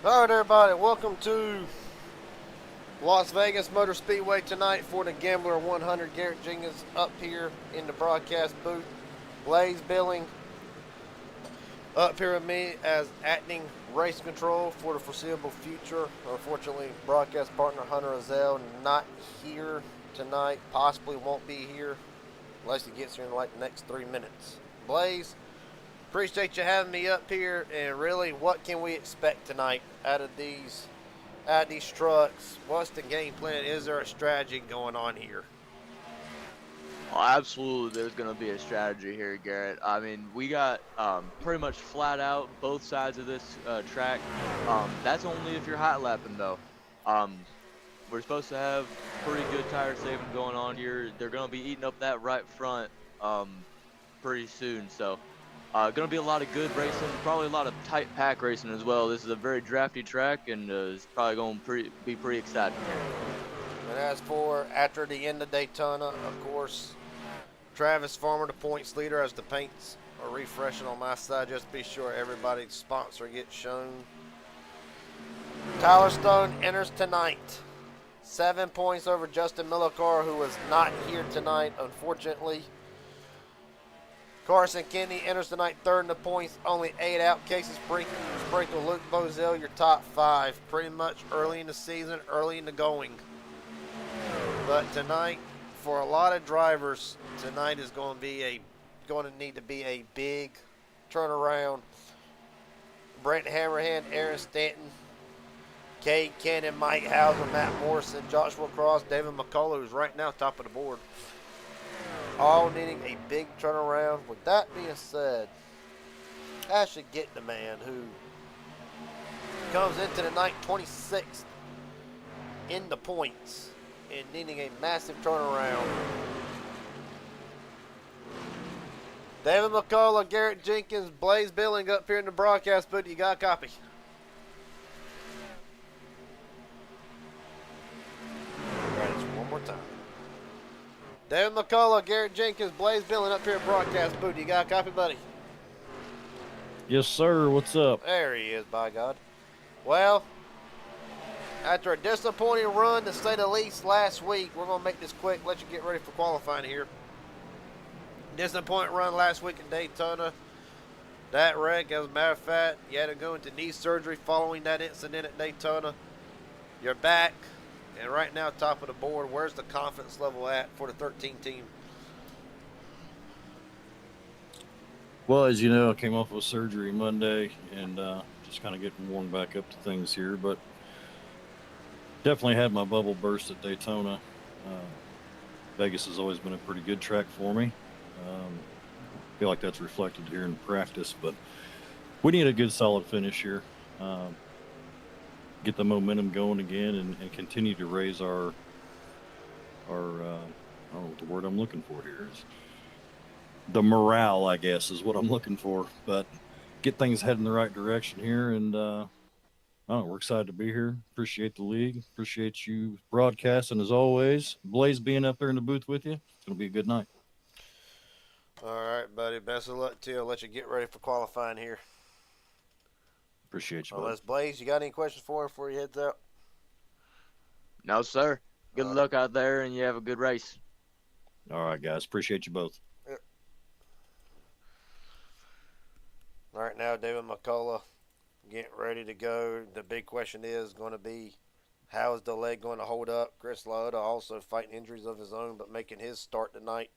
All right, everybody, welcome to Las Vegas Motor Speedway tonight for the Gambler 100. Garrett Jenkins up here in the broadcast booth. Blaze Billing up here with me as acting race control for the foreseeable future. Unfortunately, broadcast partner Hunter Azell not here tonight. Possibly won't be here unless he gets here in like the next 3 minutes. Blaze, appreciate you having me up here. And really, what can we expect tonight out of these trucks? What's the game plan? Is there a strategy going on here? Oh, absolutely, there's going to be a strategy here, Garrett. I mean, we got pretty much flat out both sides of this track. That's only if you're hot lapping, though. Um, we're supposed to have pretty good tire saving going on here. They're going to be eating up that right front pretty soon. So, going to be a lot of good racing, probably a lot of tight pack racing as well. This is a very drafty track, and it's probably going to be pretty exciting here. And as for after the end of Daytona, of course, Travis Farmer, the points leader, as the paints are refreshing on my side. Just be sure everybody's sponsor gets shown. Tyler Stone enters tonight. 7 points over Justin Millicar, who was not here tonight, unfortunately. Carson Kennedy enters tonight third in the points, only 8 out. Casey Sprinkle, Luke Bozell, your top 5. Pretty much early in the season, early in the going. But tonight, for a lot of drivers, tonight is going to need to be a big turnaround. Brent Hammerhand, Aaron Stanton, Cade Cannon, Mike Hauser, Matt Morrison, Joshua Cross, David McCullough, who's right now top of the board. All needing a big turnaround. With that being said, I should get the man who comes into the night 26th in the points and needing a massive turnaround. David McCullough, Garrett Jenkins, Blaze Billing up here in the broadcast booth. You got a copy? All right, one more time. David McCullough, Garrett Jenkins, Blaze Billing up here at broadcast booth. You got a copy, buddy? Yes, sir. What's up? There he is, by God. Well, after a disappointing run, to say the least, last week, we're going to make this quick, let you get ready for qualifying here. Disappointing run last week in Daytona. That wreck, as a matter of fact, you had to go into knee surgery following that incident at Daytona. You're back, and right now, top of the board. Where's the confidence level at for the 13 team? Well, as you know, I came off of surgery Monday and just kind of getting warmed back up to things here, but definitely had my bubble burst at Daytona. Vegas has always been a pretty good track for me. I feel like that's reflected here in practice, but we need a good solid finish here. Get the momentum going again and continue to raise our I don't know what the word I'm looking for here is. The morale, I guess, is what I'm looking for. But get things heading the right direction here, and I don't know, we're excited to be here. Appreciate the league. Appreciate you broadcasting as always. Blaze being up there in the booth with you. It's gonna be a good night. All right, buddy. Best of luck to you. I'll let you get ready for qualifying here. Appreciate you, buddy. Unless, Blaze, you got any questions for him before he heads out? No, sir. Good luck out there, and you have a good race. All right, guys. Appreciate you both. All right, now David McCullough getting ready to go. The big question is going to be, how is the leg going to hold up? Chris Lauda also fighting injuries of his own, but making his start tonight.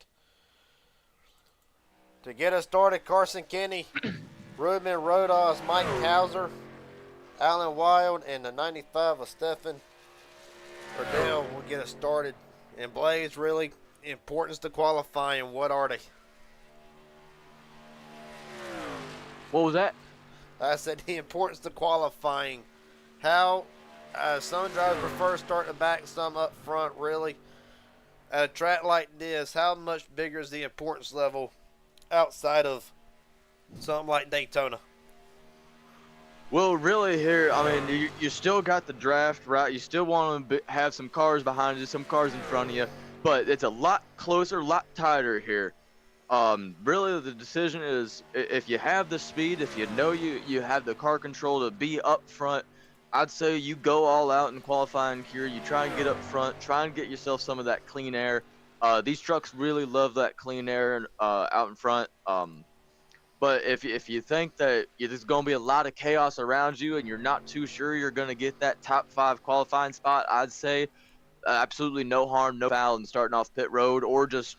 To get us started, Carson Kenny, Ruben Rodas, Mike Hauser, Alan Wild, and the 95 of Stephen Ardell will get us started. And Blaze, really, importance to qualifying, what are they? What was that? I said the importance to qualifying. How some drivers prefer starting back, some up front, really. At a track like this, how much bigger is the importance level outside of something like Daytona? Well, really here, I mean, you still got the draft, right? You still want to have some cars behind you, some cars in front of you, but it's a lot closer, a lot tighter here. Really, the decision is if you have the speed, if you know you have the car control to be up front, I'd say you go all out in qualifying here. You try and get up front, try and get yourself some of that clean air. These trucks really love that clean air out in front. But if you think that there's going to be a lot of chaos around you and you're not too sure you're going to get that top 5 qualifying spot, I'd say absolutely no harm, no foul in starting off pit road or just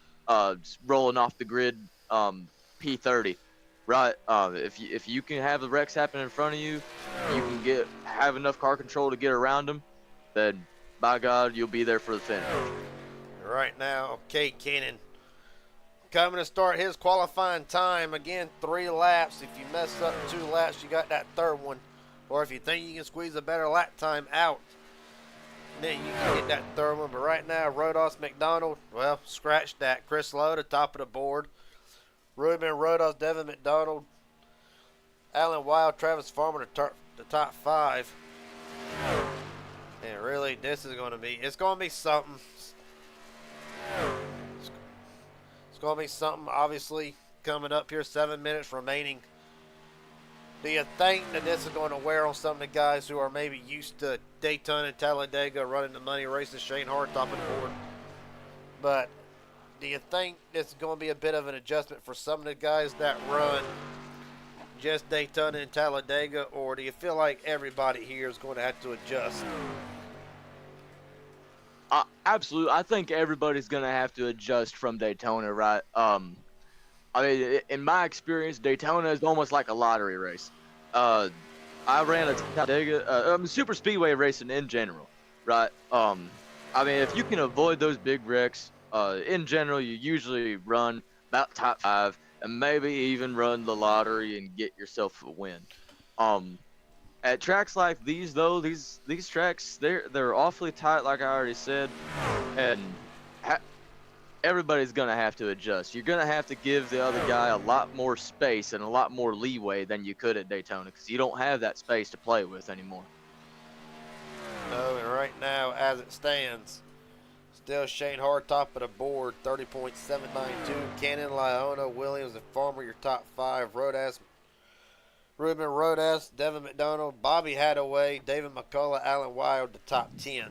rolling off the grid P30. Right. If you can have the wrecks happen in front of you, you can have enough car control to get around them, then by God, you'll be there for the finish. Right now, Cade Cannon coming to start his qualifying time. Again, 3 laps. If you mess up 2 laps, you got that third one. Or if you think you can squeeze a better lap time out, then you can get that third one. But right now, Rodos McDonald, well, scratch that. Chris Lowe, the top of the board. Ruben Rodos, Devin McDonald, Alan Wild, Travis Farmer, the top 5. And really, this is going to be, it's going to be something. It's going to be something, obviously, coming up here. 7 minutes remaining. Do you think that this is going to wear on some of the guys who are maybe used to Daytona and Talladega running the money races? Shane Hart, top of the board. But do you think this is going to be a bit of an adjustment for some of the guys that run just Daytona and Talladega, or do you feel like everybody here is going to have to adjust? Absolutely. I think everybody's going to have to adjust from Daytona, right? I mean, in my experience, Daytona is almost like a lottery race. I ran a Talladega, super speedway racing in general, right? I mean, if you can avoid those big wrecks, in general, you usually run about top 5 and maybe even run the lottery and get yourself a win. At tracks like these, though, these tracks, they're awfully tight, like I already said, and everybody's gonna have to adjust. You're gonna have to give the other guy a lot more space and a lot more leeway than you could at Daytona, because you don't have that space to play with anymore. No, and right now, as it stands, still Shane Hart top of the board, 30.792. Cannon, Liona, Williams, and Farmer, your top 5. Rodas, Ruben Rodas, Devin McDonald, Bobby Hadaway, David McCullough, Alan Wild, the top 10.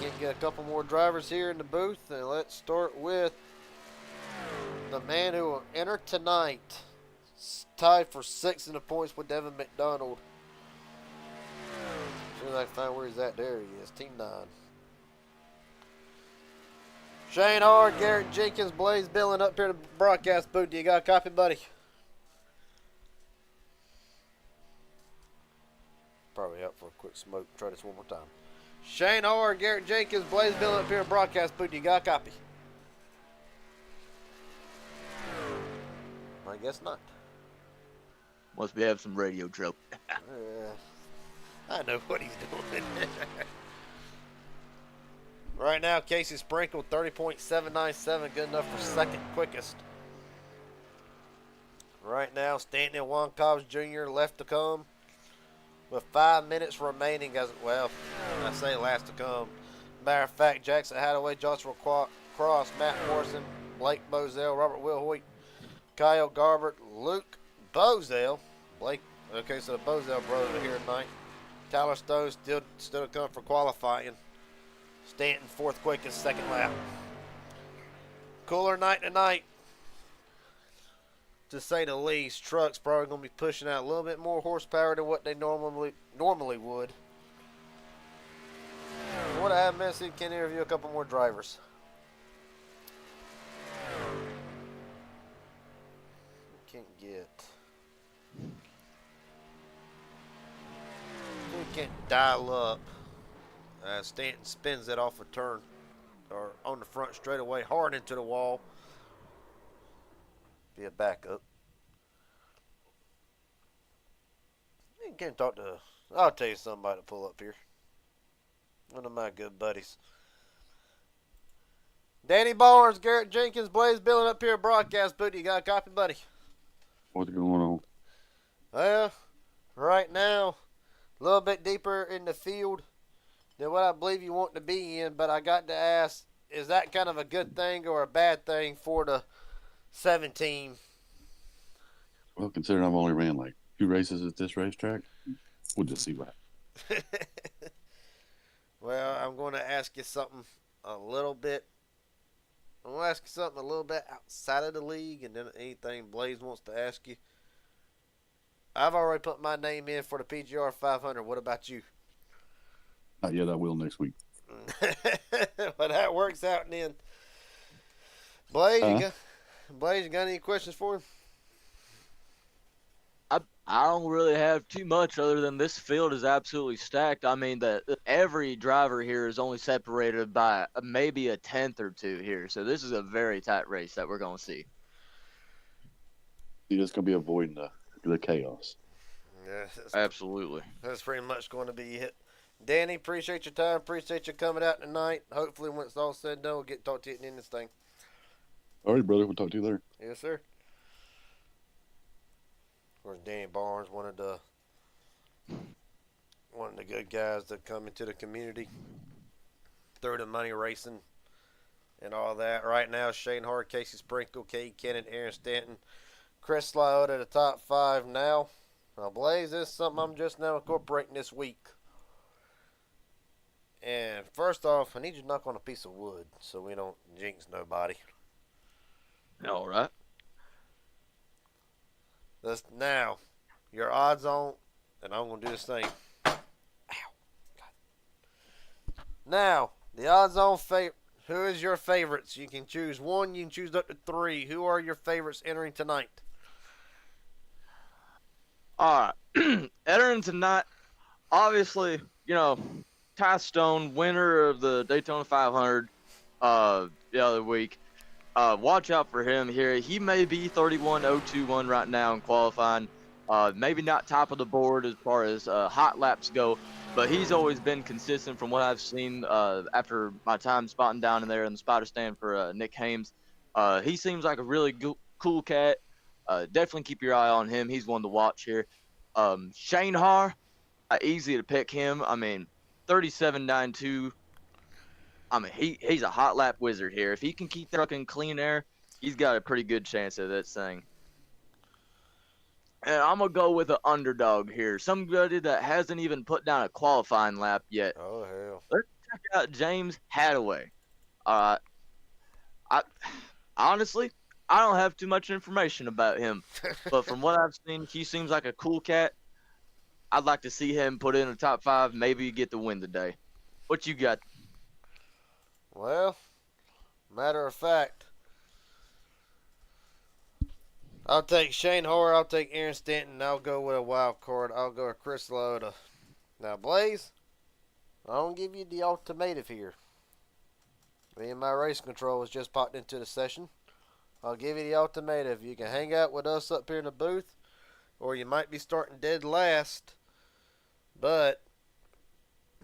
Can't get a couple more drivers here in the booth, and let's start with the man who will enter tonight, tied for 6th in the points with Devin McDonald. As soon as I can find where he's at, there he is, Team 9. Shane Hard, Garrett Jenkins, Blaze Billing up here to the broadcast booth. Do you got a copy, buddy? Probably up for a quick smoke. Try this one more time. Shane Hard, Garrett Jenkins, Blaze Billing up here to the broadcast booth. Do you got a copy? I guess not. Must be having some radio trouble. I know what he's doing. Right now, Casey Sprinkle, 30.797, good enough for 2nd quickest. Right now, Stanton Juan Cobbs Jr. left to come with 5 minutes remaining. Well, I say last to come. Matter of fact, Jackson Hadaway, Joshua Cross, Matt Morrison, Blake Bozell, Robert Wilhoit, Kyle Garbert, Luke Bozell, Blake. Okay, so the Bozell brothers are here tonight. Tyler Stone still to come for qualifying. Stanton 4th quickest, 2nd lap. Cooler night tonight, to say the least. Trucks probably going to be pushing out a little bit more horsepower than what they normally would. What I have missed, you can interview a couple more drivers. Can't get. We can't dial up. Stanton spins it off a turn, or on the front straightaway, hard into the wall. Be a backup. You can't talk to. I'll tell you somebody to pull up here. One of my good buddies. Danny Barnes, Garrett Jenkins, Blaze Billing up here at broadcast booth. You got a copy, buddy? What's going on? Well, right now, a little bit deeper in the field than what I believe you want to be in, but I got to ask, is that kind of a good thing or a bad thing for the 17? Well, considering I've only ran like 2 races at this racetrack. We'll just see what happens. Well, I'm going to ask you something a little bit. I'm going to ask you something a little bit outside of the league, and then anything Blaze wants to ask you. I've already put my name in for the PGR 500. What about you? Not yet. I will next week. Well, that works out then. Blaze, Huh? Blaze, you got any questions for him? I don't really have too much other than this field is absolutely stacked. I mean, that every driver here is only separated by maybe a tenth or two here. So this is a very tight race that we're going to see. You're just gonna be avoiding the chaos. Yeah, Absolutely. that's pretty much going to be it. Danny, appreciate your time. Appreciate you coming out tonight. Hopefully, when it's all said and done, we'll get to talk to you at the end of this thing. All right, brother. We'll talk to you later. Yes, sir. Of course, Danny Barnes, one of the good guys that come into the community through the money racing and all that. Right now, Shane Hart, Casey Sprinkle, Cade Cannon, Aaron Stanton, Chris Lyotta at the top 5 now. Now, Blaze, this is something I'm just now incorporating this week. And first off, I need you to knock on a piece of wood so we don't jinx nobody. All right. Now, your odds on, and I'm going to do this thing. Ow. God. Now, the odds on favorite. Who is your favorites? You can choose 1, you can choose up to 3. Who are your favorites entering tonight? All right. Entering tonight, obviously, Ty Stone, winner of the Daytona 500 the other week. Watch out for him here. He may be 31.021 right now in qualifying. Maybe not top of the board as far as hot laps go, but he's always been consistent from what I've seen after my time spotting down in there in the spotter stand for Nick Hames. He seems like a really cool cat. Definitely keep your eye on him. He's one to watch here. Shane Har, easy to pick him. I mean, 37.92. I mean, he's a hot lap wizard here. If he can keep that truck in clean air, he's got a pretty good chance of this thing. And I'm going to go with an underdog here. Somebody that hasn't even put down a qualifying lap yet. Oh, hell. Let's check out James Hadaway. Honestly, I don't have too much information about him. But from what I've seen, he seems like a cool cat. I'd like to see him put in the top 5, maybe get the win today. What you got? Well, matter of fact, I'll take Shane Hoare, I'll take Aaron Stanton, I'll go with a wild card. I'll go with Chris Lyotta. Now, Blaze, I don't give you the ultimatum here. Me and my race control has just popped into the session. I'll give you the ultimatum. You can hang out with us up here in the booth, or you might be starting dead last, but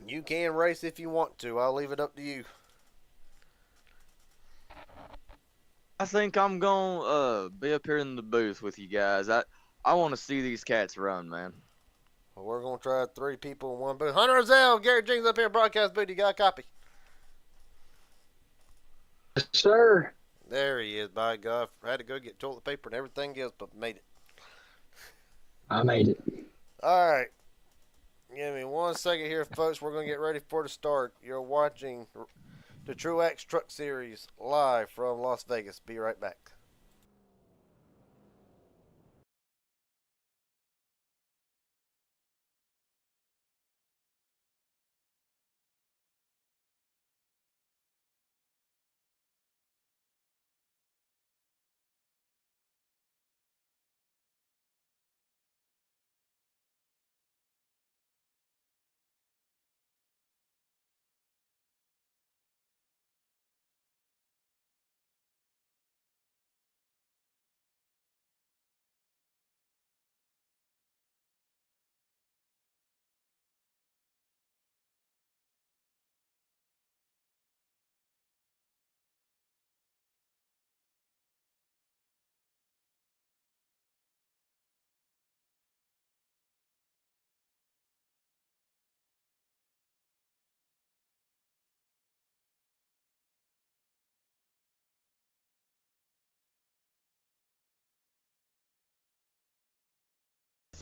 you can race if you want to. I'll leave it up to you. I think I'm going to be up here in the booth with you guys. I want to see these cats run, man. Well, we're going to try 3 people in one booth. Hunter Rozelle, Garrett Jenkins up here in broadcast booth. You got a copy? Yes, sir. There he is, by God. I had to go get toilet paper and everything else, but made it. I made it. All right. Give me 1 second here, folks. We're going to get ready for the start. You're watching the Truax Truck Series live from Las Vegas. Be right back.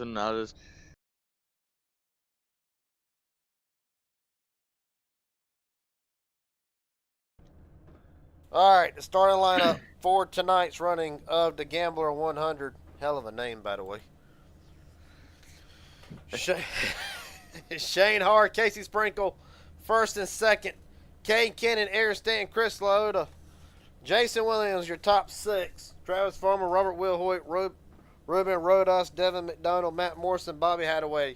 I just All right, the starting lineup for tonight's running of the Gambler 100. Hell of a name, by the way. Shane Hart, Casey Sprinkle, first and second. Kane Cannon, Aaron Stanton, Chris Laota. Jason Williams, your top 6. Travis Farmer, Robert Will Hoyt, Ruben Rodas, Devin McDonald, Matt Morrison, Bobby Hadaway.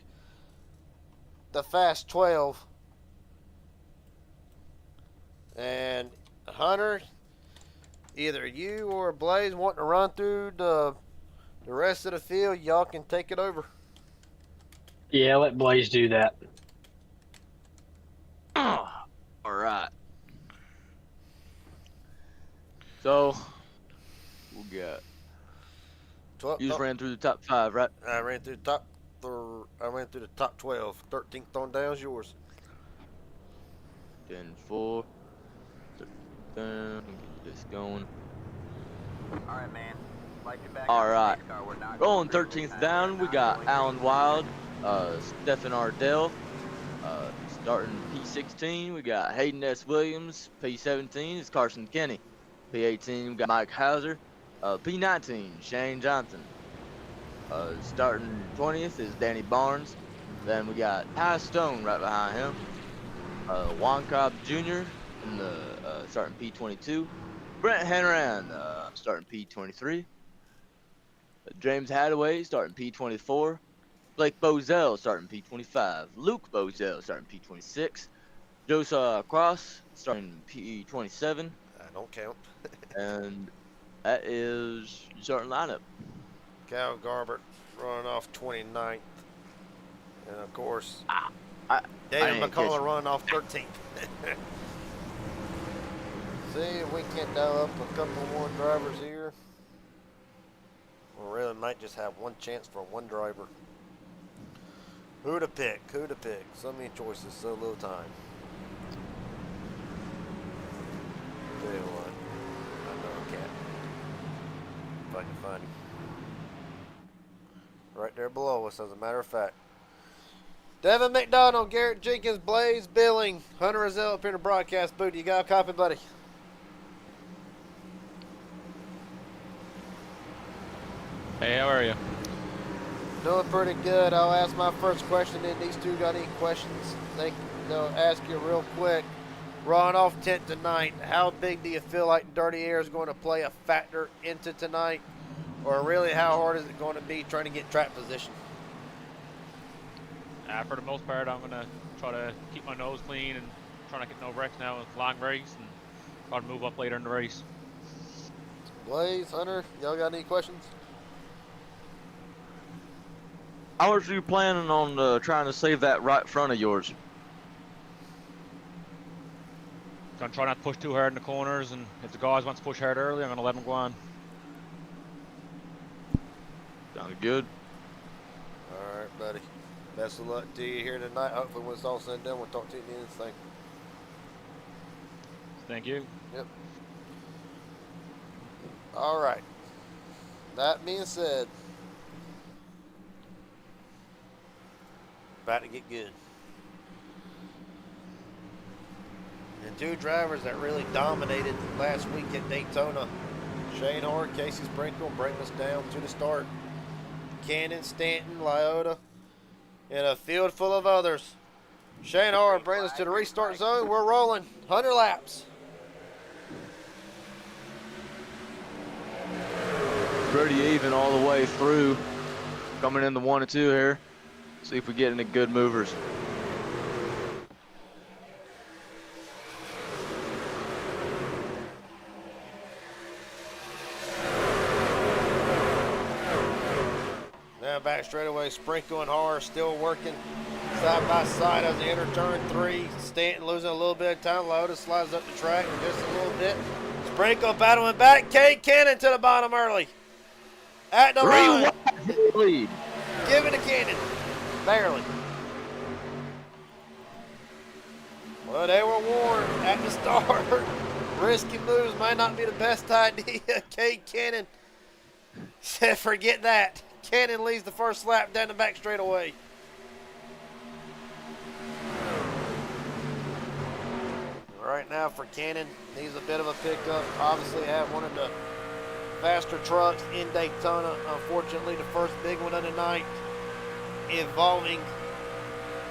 The Fast 12. And Hunter, either you or Blaze wanting to run through the rest of the field, y'all can take it over. Yeah, let Blaze do that. all right. So we got. 12, You just ran through the top 5, right? I ran through the top 12. 13th on down's yours. 10-4. Get this going. All right, man. Like you back All on the right. race car, we're not Rolling gonna be 13th down, we got Alan Wild, Stephen Ardell. Starting P16, we got Hayden S. Williams. P17 is Carson Kenny. P18, we got Mike Hauser. P19, Shane Johnson. Starting 20th is Danny Barnes. Then we got Ty Stone right behind him. Juan Cobb Jr. in the starting P22. Brent Henran starting P23. James Hadaway starting P24. Blake Bozell starting P25. Luke Bozell starting P26. Josiah Cross starting P27. I don't count. And that is your starting lineup. Cal Garbert running off 29th. And of course, I David didn't catch McCullough it. running off 13th. See if we can dial up a couple more drivers here. We really might just have one chance for one driver. Who to pick? Who to pick? So many choices, so little time. Tell you what, I know a cat. If I can find him. Right there below us, as a matter of fact. Devin McDonald, Garrett Jenkins, Blaze Billing, Hunter Rozelle up here in the broadcast booth. You got a copy, buddy? Hey, how are you? Doing pretty good. I'll ask my first question, then these two got any questions? They'll ask you real quick. Ron off 10th tonight. How big do you feel like dirty air is going to play a factor into tonight? Or really, how hard is it going to be trying to get track position? For the most part, I'm going to try to keep my nose clean and try not get no wrecks now with long race and try to move up later in the race. Blaze, Hunter, y'all got any questions? How are you planning on trying to save that right front of yours? Gonna try not to push too hard in the corners, and if the guys want to push hard early, I'm gonna let them go on. Sounds good. All right, buddy. Best of luck to you here tonight. Hopefully when it's all said and done, we'll talk to you at the end of this thing. Thank you. Yep. All right. That being said, about to get good. And two drivers that really dominated last week at Daytona. Shane Hart, Casey Sprinkle, bringing us down to the start. Cannon, Stanton, Lyota, and a field full of others. Shane Hart brings us to the restart zone. We're rolling 100 laps. Pretty even all the way through. Coming in the 1 and 2 here. See if we get any good movers. Now back straightaway, Sprinkle and Har still working side by side as they enter turn 3. Stanton losing a little bit of time. Lotus slides up the track just a little bit. Sprinkle battling back. Kate Cannon to the bottom early. At the line. Lead. Give it to Cannon. Barely. Well, they were warned at the start. Risky moves might not be the best idea. Kate Cannon said, forget that. Cannon leads the first lap down the back straightaway. Right now for Cannon, needs a bit of a pickup. Obviously have one of the faster trucks in Daytona. Unfortunately, the first big one of the night involving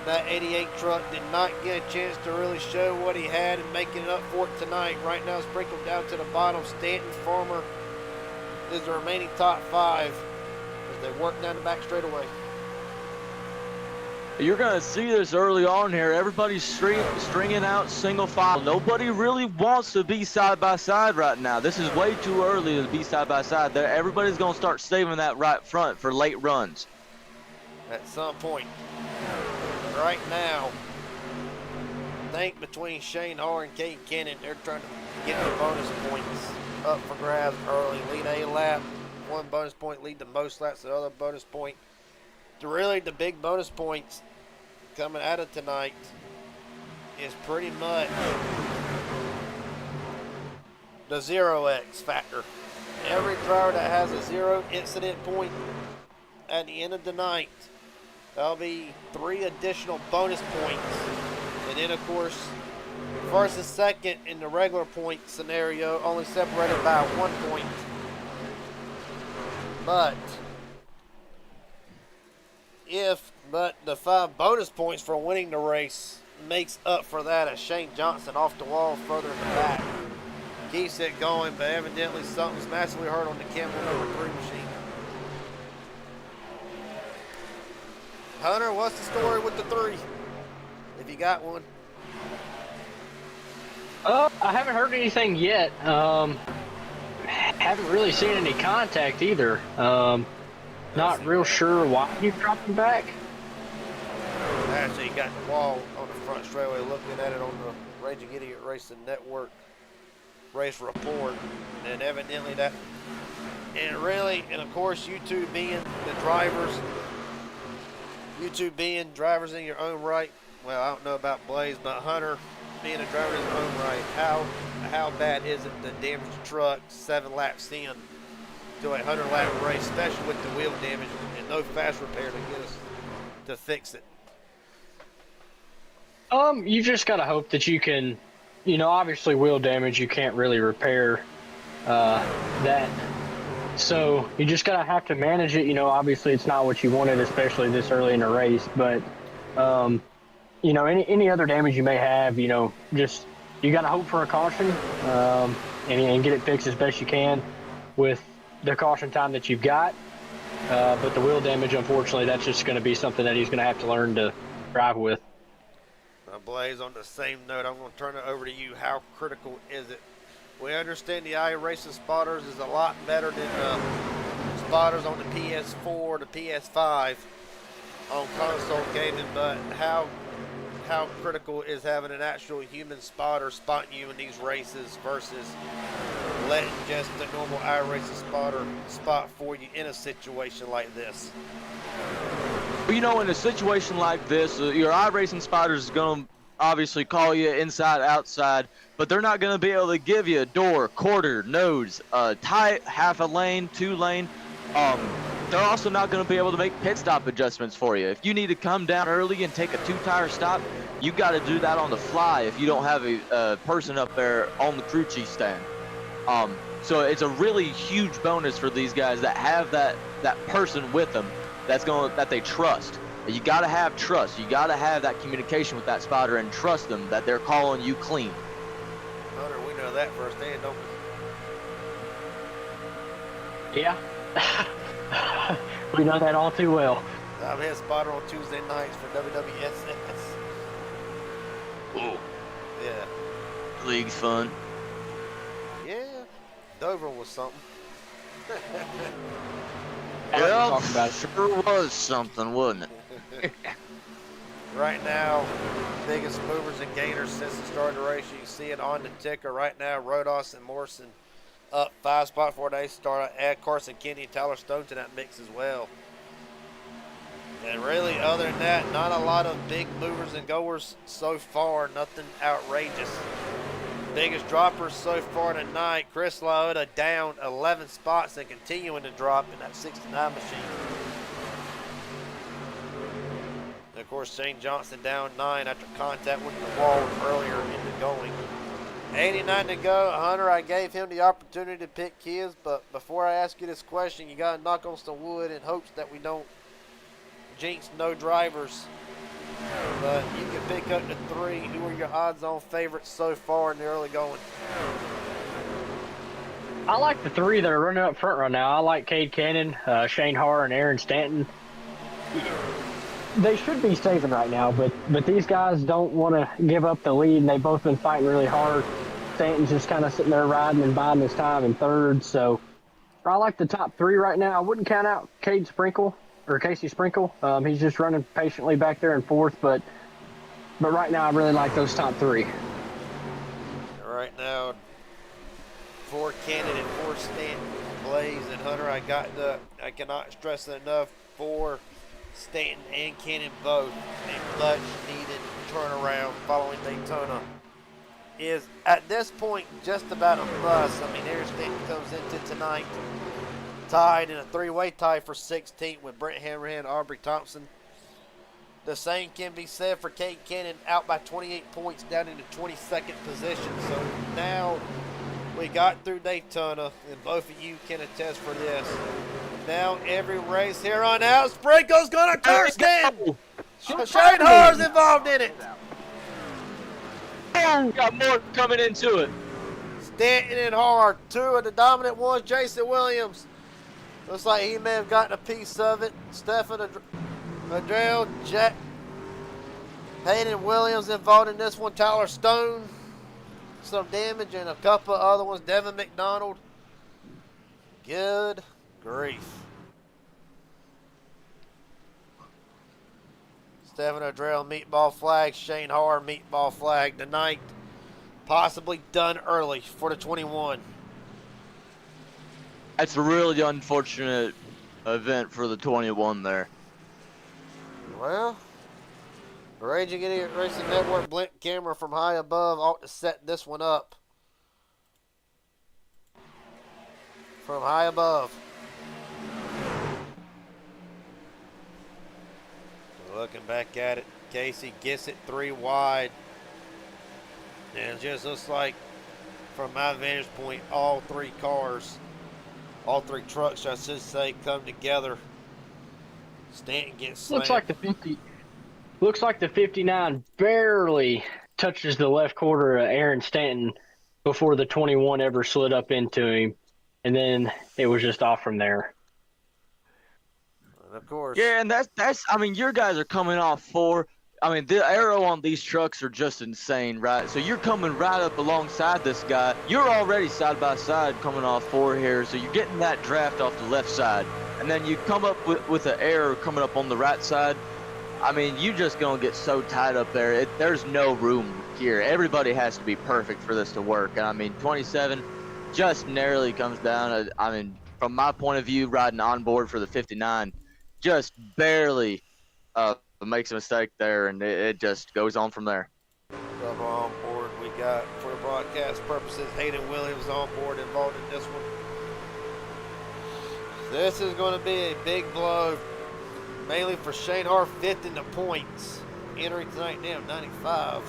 that 88 truck did not get a chance to really show what he had and making it up for it tonight. Right now, sprinkled down to the bottom. Stanton, Farmer is the remaining top 5 as they work down the back straightaway. You're going to see this early on here. Everybody's stringing out single file. Nobody really wants to be side by side right now. This is way too early to be side by side. Everybody's going to start saving that right front for late runs. At some point. Right now, I think between Shane Hoare and Kate Cannon, they're trying to get the bonus points up for grabs early. Lead a lap, 1 bonus point, lead the most laps, the other bonus point. Really, the big bonus points coming out of tonight is pretty much the 0x factor. Every driver that has a 0 incident point at the end of the night, that'll be 3 additional bonus points. And then, of course, first and second in the regular point scenario, only separated by 1 point. But the 5 bonus points for winning the race makes up for that as Shane Johnson off the wall further in the back keeps it going, but evidently something's massively hurt on the Campbell number 3 machine. Hunter, what's the story with the 3? If you got one. I haven't heard anything yet. Haven't really seen any contact either. Not real sure why he dropped him back. Actually, he got the wall on the front straightaway, looking at it on the Raging Idiot Racing Network race report, and evidently that, and of course, you two being the drivers, in your own right. Well, I don't know about Blaze, but Hunter being a driver in his own right, how bad is it to damage the truck 7 laps in to a 100-lap race, especially with the wheel damage and no fast repair to get us to fix it? You just gotta hope that you can, obviously wheel damage, you can't really repair that. So you just gotta have to manage it. Obviously it's not what you wanted, especially this early in the race, but any other damage you may have, just, you gotta hope for a caution, and get it fixed as best you can with the caution time that you've got. But the wheel damage, unfortunately, that's just going to be something that he's going to have to learn to drive with. Blaze, on the same note, I'm going to turn it over to you. How critical is it? We understand the iRacing spotters is a lot better than spotters on the PS4, the PS5 on console gaming, but how critical is having an actual human spotter spotting you in these races versus letting just the normal iRacing spotter spot for you in a situation like this? In a situation like this, your iRacing spotter is going to obviously call you inside, outside, but they're not going to be able to give you a door, quarter, nose, tight, half a lane, 2 lane. They're also not going to be able to make pit stop adjustments for you. If you need to come down early and take a 2-tire stop, you got to do that on the fly if you don't have a person up there on the crew chief stand. So it's a really huge bonus for these guys that have that person with them that they trust. You got to have trust. You got to have that communication with that spotter and trust them that they're calling you clean. Hunter, we know that firsthand, don't we? Yeah. We know that all too well. I'm his spotter on Tuesday nights for WWSS. Ooh. Yeah. League's fun. Yeah. Dover was something. Well, sure was something, wasn't it? Right now, biggest movers and gainers since the start of the race. You can see it on the ticker right now. Rodos and Morrison up 5 spots before they start. Add Carson Kenny and Tyler Stone to that mix as well. And really, other than that, not a lot of big movers and goers so far. Nothing outrageous. Biggest droppers so far tonight. Chris Laota down 11 spots and continuing to drop in that 69 machine. And of course, Shane Johnson down 9 after contact with the wall earlier in the going. 89 to go. Hunter, I gave him the opportunity to pick his, but before I ask you this question, you got to knock on some wood in hopes that we don't jinx no drivers. But you can pick up the 3. Who are your odds-on favorites so far in the early going? I like the 3 that are running up front right now. I like Cade Cannon, Shane Harr, and Aaron Stanton. They should be saving right now, but these guys don't want to give up the lead, and they've both been fighting really hard. Stanton's just kind of sitting there riding and biding his time in third, so I like the top 3 right now. I wouldn't count out Casey Sprinkle. He's just running patiently back there in fourth, but right now I really like those top 3. Right now, 4 Cannon and 4 Stanton, Blaze and Hunter. I cannot stress it enough. 4 Stanton and Cannon both a much needed turnaround following Daytona is at this point just about a must. I mean, Aaron Stanton comes into tonight tied in a 3-way tie for 16th with Brent Hammerhand and Aubrey Thompson. The same can be said for Cade Cannon, out by 28 points down into 22nd position. So now we got through Daytona, and both of you can attest for this. Now every race here on out, Sprinkle's gonna turn Stanton. Shane Harr's involved in it. Got more coming into it. Stanton and Harr, 2 of the dominant ones. Jason Williams looks like he may have gotten a piece of it. Stefan Adrell, Jack Hayden Williams involved in this one. Tyler Stone, some damage, and a couple of other ones. Devin McDonald. Good grief. Stefan Adrell, meatball flag. Shane Harr, meatball flag tonight. Possibly done early for the 21. That's a really unfortunate event for the 21 there. Well, Raging Idiot Racing Network blimp camera from high above ought to set this one up. From high above. Looking back at it, Casey gets it 3 wide. And it just looks like, from my vantage point, all 3 trucks, I should say, come together. Stanton gets slammed. Looks like the 59 barely touches the left quarter of Aaron Stanton before the 21 ever slid up into him, and then it was just off from there. And of course. Yeah, and that's I mean, your guys are coming off 4. I mean, the aero on these trucks are just insane, right? So you're coming right up alongside this guy. You're already side by side coming off 4 here, so you're getting that draft off the left side. And then you come up with an error coming up on the right side. I mean, you just going to get so tied up there. There's no room here. Everybody has to be perfect for this to work. And I mean, 27 just narrowly comes down. I mean, from my point of view, riding on board for the 59, just barely makes a mistake there, and it just goes on from there. Double on board. We got, for broadcast purposes, Hayden Williams on board, involved in this one. This is going to be a big blow, mainly for Shane Harr, 5th in the points, entering tonight now, 95.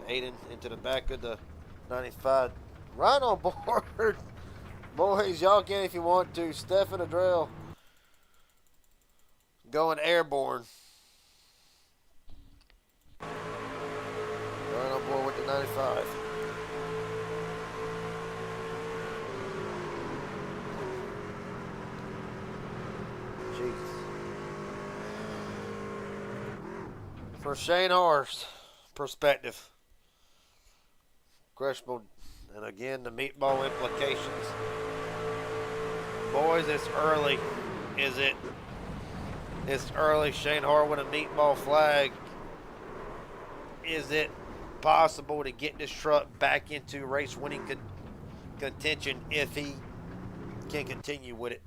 Hayden into the back of the 95. Right on board. Boys, y'all can if you want to. Stefan Adrell going airborne. Right on board with the 95. Jesus. For Shane Harr's perspective, questionable, and again the meatball implications. Boys, it's early. Is it? It's early. Shane Harr with a meatball flag. Is it possible to get this truck back into race winning contention if he can continue with it?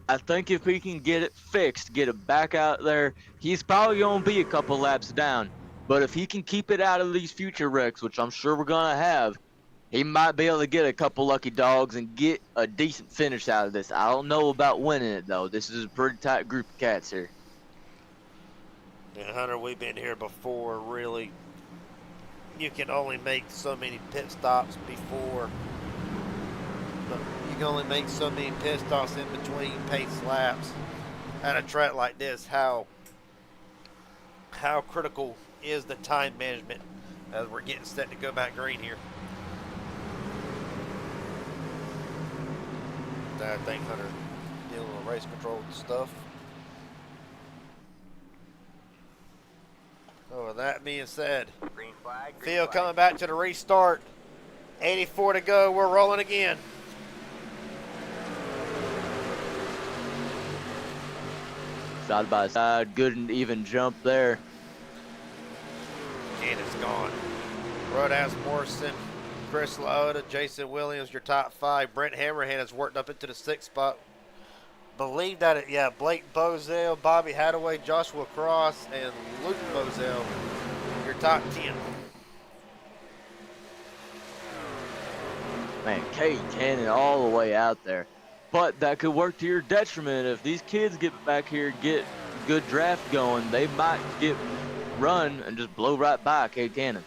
I think if he can get it fixed, get it back out there, he's probably going to be a couple laps down. But if he can keep it out of these future wrecks, which I'm sure we're going to have, he might be able to get a couple lucky dogs and get a decent finish out of this. I don't know about winning it, though. This is a pretty tight group of cats here. And Hunter, we've been here before, really. You can only make so many pit stops before. You can only make so many pit stops in between pace laps at a track like this. How critical is the time management as we're getting set to go back green here? I think Hunter dealing with race control stuff. So with that being said, Green flag. Green field flag. coming back to the restart. 84 to go. We're rolling again. Side by side, good and even jump there. And it's gone. Roadhouse Morrison, Chris Laoda, Jason Williams, your top 5. Brent Hammerhand has worked up into the 6th spot. Believe that Blake Bozell, Bobby Hadaway, Joshua Cross, and Luke Bozell, your top 10. Man, Kate Cannon all the way out there. But that could work to your detriment. If these kids get back here, get good draft going, they might get run and just blow right by Kate Cannon.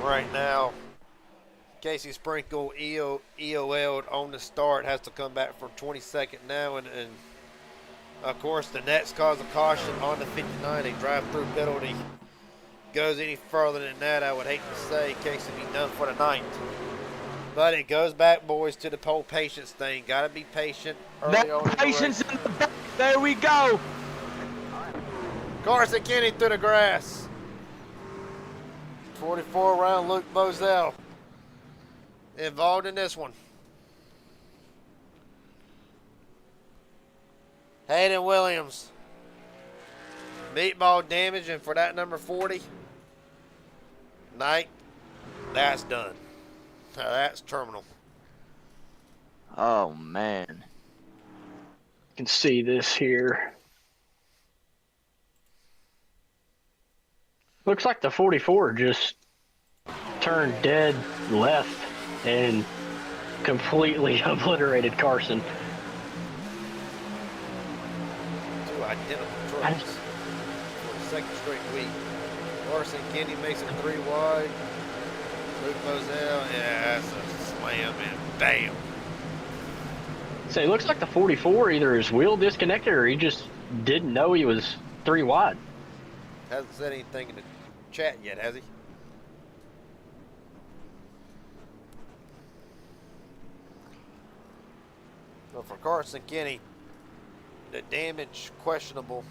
Right now, Casey Sprinkle, EOL'd on the start, has to come back for 22nd now, and of course the next cause of caution on the 59, a drive-through penalty. Goes any further than that, I would hate to say Casey be done for the night. But it goes back, boys, to the whole patience thing. Got to be patient early on in the Patience race. in the back. There we go. Carson Kenny through the grass. 44 round Luke Bozell involved in this one. Hayden Williams. Meatball damage, and for that number 40, Knight, that's done. Now that's terminal. Oh, man. You can see this here. Looks like the 44 just turned dead left and completely obliterated Carson. Two identical trucks for the second straight week. Carson Kenny makes it 3 wide. Luke Bozell, yeah, that's a slam and bam. So it looks like the 44 either his wheel disconnected or he just didn't know he was 3 wide. Hasn't said anything in the chat yet, has he? So for Carson Kenny, the damage questionable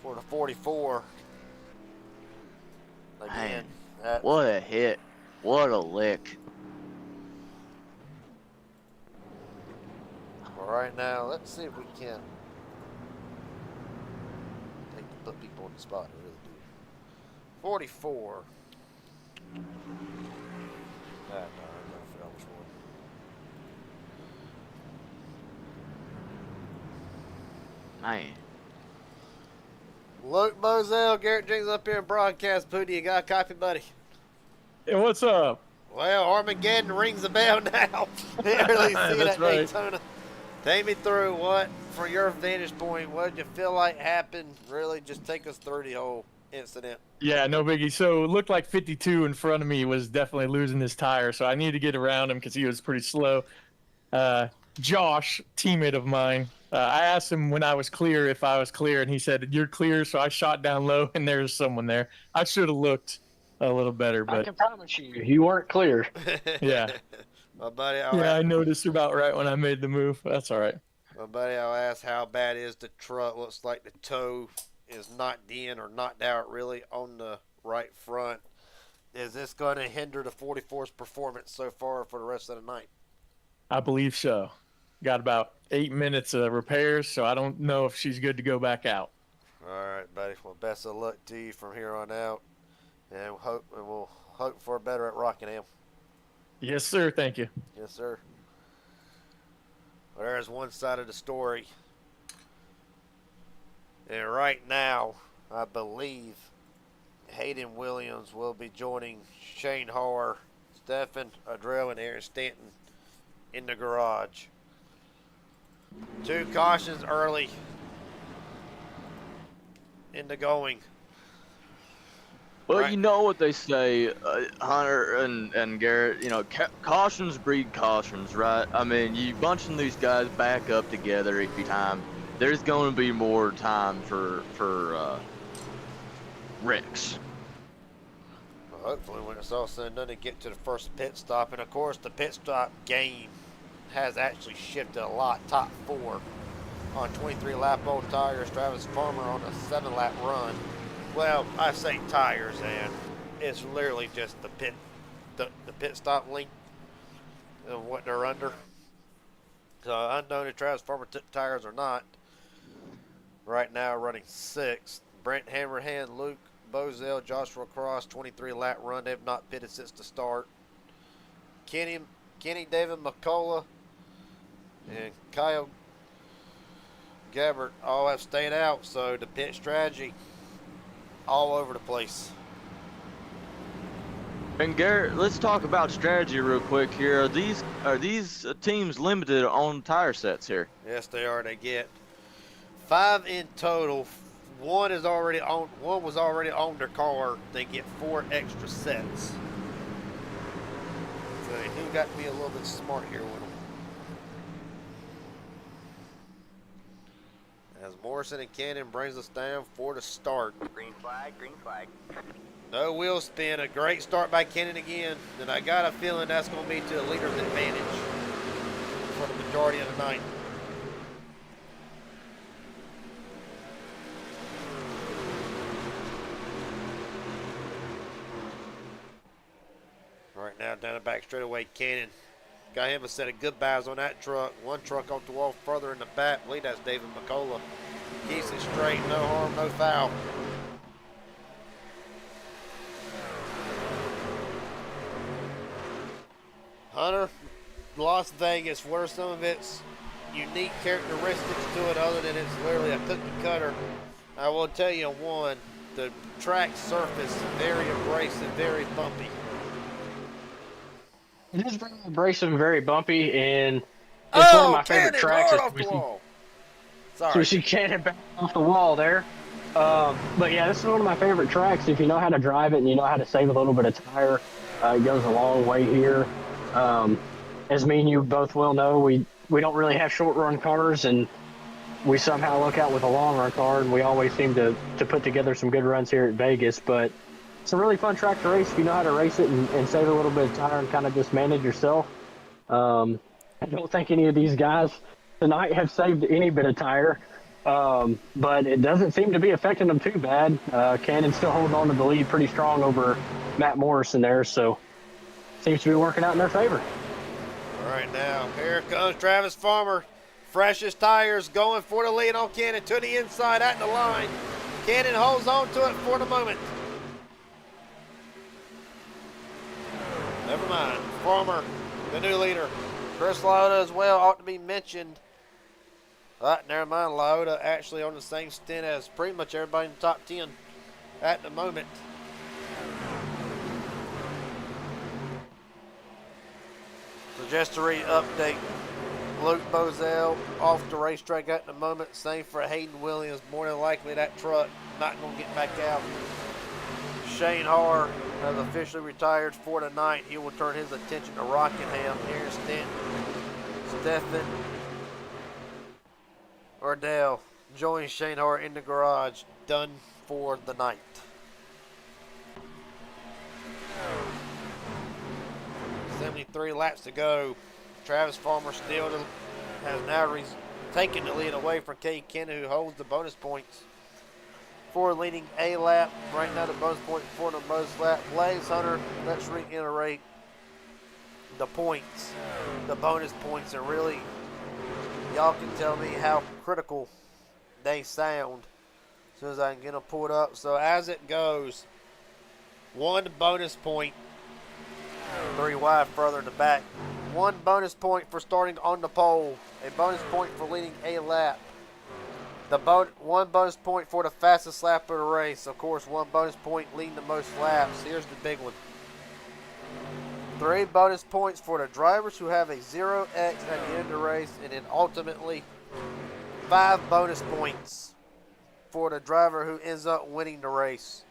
for the 44. Again, Man, that, what a hit. What a lick. all right now, let's see if we can take to put people on the spot. I really do. 44. No, I forgot which one. Man. Luke Bozell, Garrett Jenkins up here in broadcast. Pooty, you got a copy, buddy? Hey, what's up? Well, Armageddon rings the bell now. Didn't really see it That's at right. Daytona. Take me through what, from your vantage point, what did you feel like happened? Really, just take us through the whole incident. Yeah, no biggie. So it looked like 52 in front of me was definitely losing his tire, so I needed to get around him because he was pretty slow. Josh, teammate of mine, I asked him when I was clear if I was clear, and he said, "You're clear," so I shot down low, and there's someone there. I should have looked a little better, I but can promise you weren't clear. yeah. My buddy, I noticed about right when I made the move. That's all right. I'll ask how bad is the truck. Looks like the toe is knocked in or knocked out really on the right front. Is this going to hinder the 44's performance so far for the rest of the night? I believe so. Got about 8 minutes of repairs, so I don't know if she's good to go back out. All right, buddy. Well, best of luck to you from here on out, and we'll hope for better at Rockingham. Yes, sir. Thank you. Yes, sir. Well, there's one side of the story, and right now, I believe Hayden Williams will be joining Shane Harr, Stefan Adrell, and Aaron Stanton in the garage. 2 cautions early in the going. Well, Right. you know what they say, Hunter and Garrett. You know, cautions breed cautions, right? I mean, you bunching these guys back up together every time. There's going to be more time for wrecks. Well, hopefully, when it's all said and done, they get to the first pit stop. And of course, the pit stop game has actually shifted a lot. Top 4 on 23 lap old tires. Travis Farmer on a 7-lap run. Well, I say tires, and it's literally just the pit stop length of what they're under. So unknown if Travis Farmer took tires or not. Right now, running 6th. Brent Hammerhand, Luke Bozell, Joshua Cross, 23-lap run. They've not pitted since the start. Kenny David McCullough and Kyle Gabbert all have stayed out, so the pit strategy all over the place. And Garrett, let's talk about strategy real quick here. Are these teams limited on tire sets here? Yes, they are. They get 5 in total. One was already on their car. They get 4 extra sets. So they do got to be a little bit smart here with them. As Morrison and Cannon brings us down for the start. Green flag, green flag. No wheel spin. A great start by Cannon again. And I got a feeling that's going to be to the leader's advantage for the majority of the night. Right now, down the back straightaway, Cannon got him a set of goodbyes on that truck. One truck off the wall further in the back. I believe that's David McCullough. Keeps it straight, no harm, no foul. Hunter, Las Vegas, what are some of its unique characteristics to it other than it's literally a cookie cutter? I will tell you one, the track surface, very abrasive, very bumpy. It is very abrasive and very bumpy, and it's one of my favorite Cannon, tracks. hard off the wall. So Sorry. she cannon back off the wall there. But yeah, this is one of my favorite tracks. If you know how to drive it and you know how to save a little bit of tire, it goes a long way here. As me and you both well know, we don't really have short run cars, and we somehow look out with a long run car, and we always seem to put together some good runs here at Vegas. But it's a really fun track to race if you know how to race it and save a little bit of tire and kind of just manage yourself. I don't think any of these guys tonight have saved any bit of tire, but it doesn't seem to be affecting them too bad. Cannon's still holding on to the lead pretty strong over Matt Morrison there, so seems to be working out in their favor. All right, now here comes Travis Farmer. Freshest tires going for the lead on Cannon to the inside at the line. Cannon holds on to it for the moment. Never mind. Farmer, the new leader. Chris Lauda as well ought to be mentioned. Never mind. Lauda actually on the same stint as pretty much everybody in the top 10 at the moment. So just to re-update, Luke Bozell off the racetrack at the moment. Same for Hayden Williams. More than likely that truck not going to get back out. Shane Harr has officially retired for tonight. He will turn his attention to Rockingham. Aaron Stanton, Stefan Ardell joins Shane Harr in the garage. Done for the night. .73 laps to go. Travis Farmer still has now taken the lead away from Cade Kenna, who holds the bonus points for leading a lap. Right now, the bonus point for the most lap. Blaze Hunter, let's reiterate the points, the bonus points, and really, y'all can tell me how critical they sound as soon as I can get them pulled up. So as it goes, 1 bonus point, 3 wide further in the back. 1 bonus point for starting on the pole. A bonus point for leading a lap. One bonus point for the fastest lap of the race. Of course, one bonus point leading the most laps. Here's the big one. 3 bonus points for the drivers who have a 0x at the end of the race, and then ultimately 5 bonus points for the driver who ends up winning the race.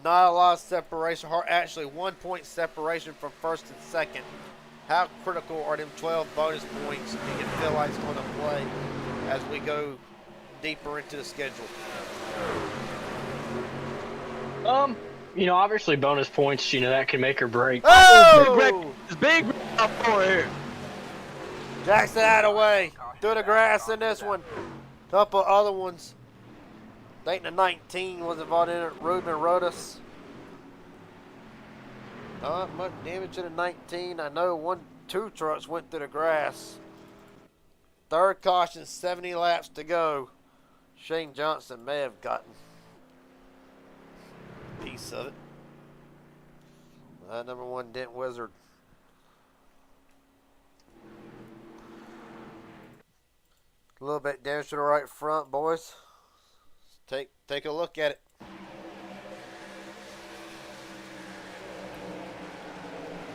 Not a lot of separation, actually 1 point separation from first and second. How critical are them 12 bonus points do you feel like it's going to play as we go deeper into the schedule? Obviously bonus points, that can make or break. Oh! Big up for here. Jackson out of the way. Through the grass in this one. Couple other ones. I think the 19 was involved in it. Ruben Rodas. Not much damage to the 19. I know 2 trucks went through the grass. Third caution, 70 laps to go. Shane Johnson may have gotten a piece of it. Number 1 Dent Wizard. A little bit damage to the right front, boys. Take a look at it.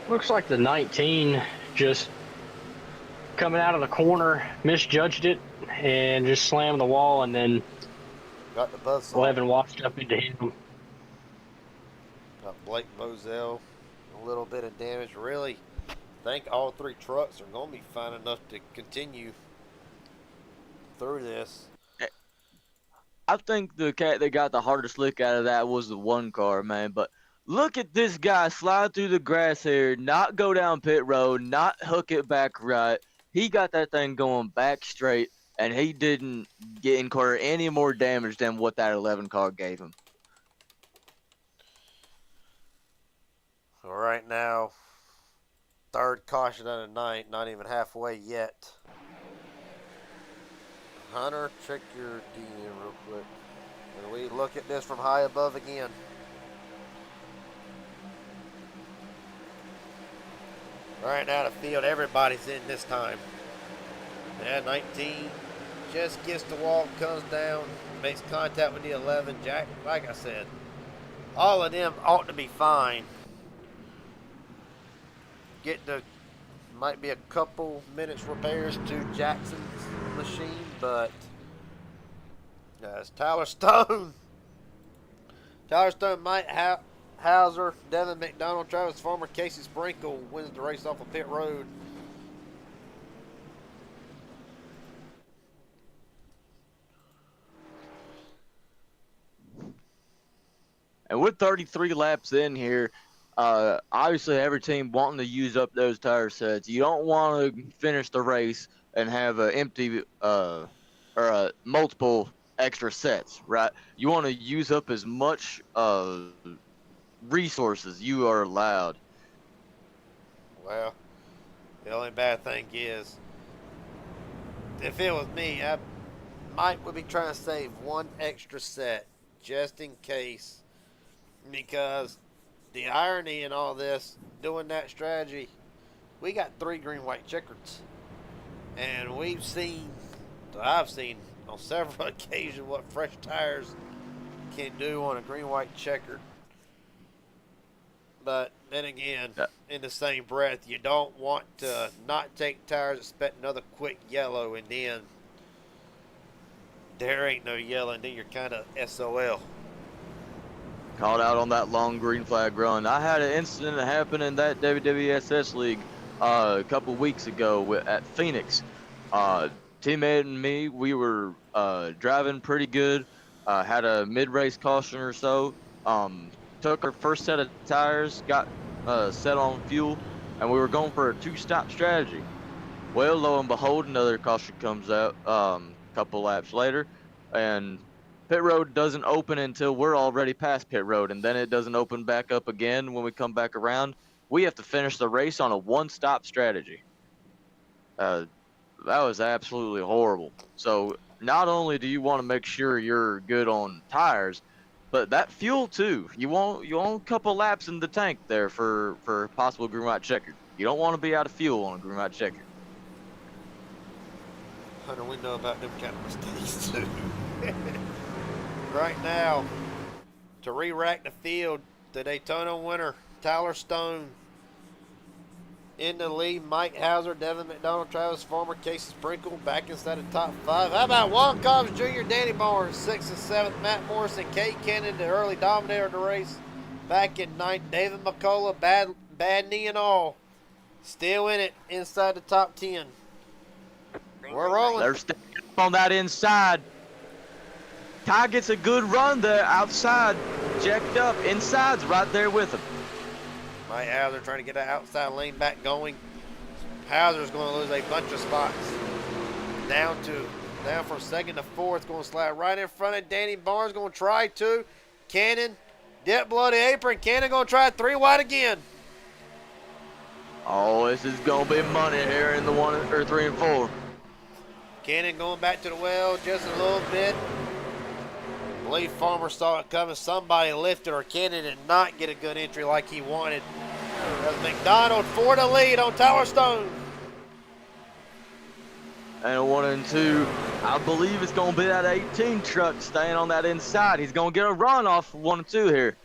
Looks like the 19 just coming out of the corner, misjudged it, and just slammed the wall, and then Got the buzz. 11 washed up into him. Got Blake Bozell. A little bit of damage. Really, I think all 3 trucks are going to be fine enough to continue through this. I think the cat that got the hardest lick out of that was the 1 car, man. But look at this guy slide through the grass here, not go down pit road, not hook it back right. He got that thing going back straight, and he didn't incur any more damage than what that 11 car gave him. So right now, 3rd caution of the night, not even halfway yet. Hunter, check your DM real quick. And we look at this from high above again. Right now the field, everybody's in this time. Yeah, 19 just gets the wall, comes down, makes contact with the 11. Jack, like I said, all of them ought to be fine. Might be a couple minutes repairs to Jackson's machine, but it's Tyler Stone. Tyler Stone, Mike Hauser, Devin McDonald, Travis Farmer, Casey Sprinkle wins the race off of pit road. And with 33 laps in here, obviously every team wanting to use up those tire sets. You don't want to finish the race and have an empty or multiple extra sets, right? You want to use up as much resources you are allowed. Well, the only bad thing is, if it was me, Mike would be trying to save 1 extra set just in case, because the irony in all this, doing that strategy, we got 3 green-white checkers. And I've seen on several occasions what fresh tires can do on a green-white checker. But then again, in the same breath, you don't want to not take tires, expect another quick yellow, and then there ain't no yellow, and then you're kind of SOL. Called out on that long green flag run. I had an incident that happened in that WWSS league a couple weeks ago at Phoenix. Teammate and me, we were driving pretty good. Had a mid-race caution or so. Took our first set of tires, got set on fuel, and we were going for a 2-stop strategy. Well, lo and behold, another caution comes out a couple laps later, and pit road doesn't open until we're already past pit road, and then it doesn't open back up again when we come back around. We have to finish the race on a 1-stop strategy. That was absolutely horrible. So not only do you want to make sure you're good on tires, but that fuel too. You want a couple laps in the tank there for possible green white checker. You don't want to be out of fuel on a green white checker. Hunter, we know about them kind of mistakes too. Right now, to re-rack the field, the Daytona winner, Tyler Stone. In the lead, Mike Hauser, Devin McDonald, Travis Farmer, Casey Sprinkle back inside the top 5. How about Juan Cobbs Jr., Danny Barnes, 6th and 7th, Matt Morrison, Kate Cannon, the early dominator of the race, back in 9th, David McCullough, bad knee and all, still in it inside the top 10. We're rolling. They're staying up on that inside. Ty gets a good run there outside, jacked up. Inside's right there with him. Mike Hauser trying to get that outside lane back going. Hauser's going to lose a bunch of spots. Down from 2nd to 4th, going to slide right in front of Danny Barnes, going to try to. Cannon, dip below the apron. Cannon going to try 3 wide again. Oh, this is going to be money here in the 1 or 3 and 4. Cannon going back to the well just a little bit. I believe Farmer saw it coming. Somebody lifted, or Cannon did not get a good entry like he wanted. That's McDonald for the lead on Tyler Stone. And 1 and 2, I believe it's going to be that 18 truck staying on that inside. He's going to get a run off 1 and 2 here.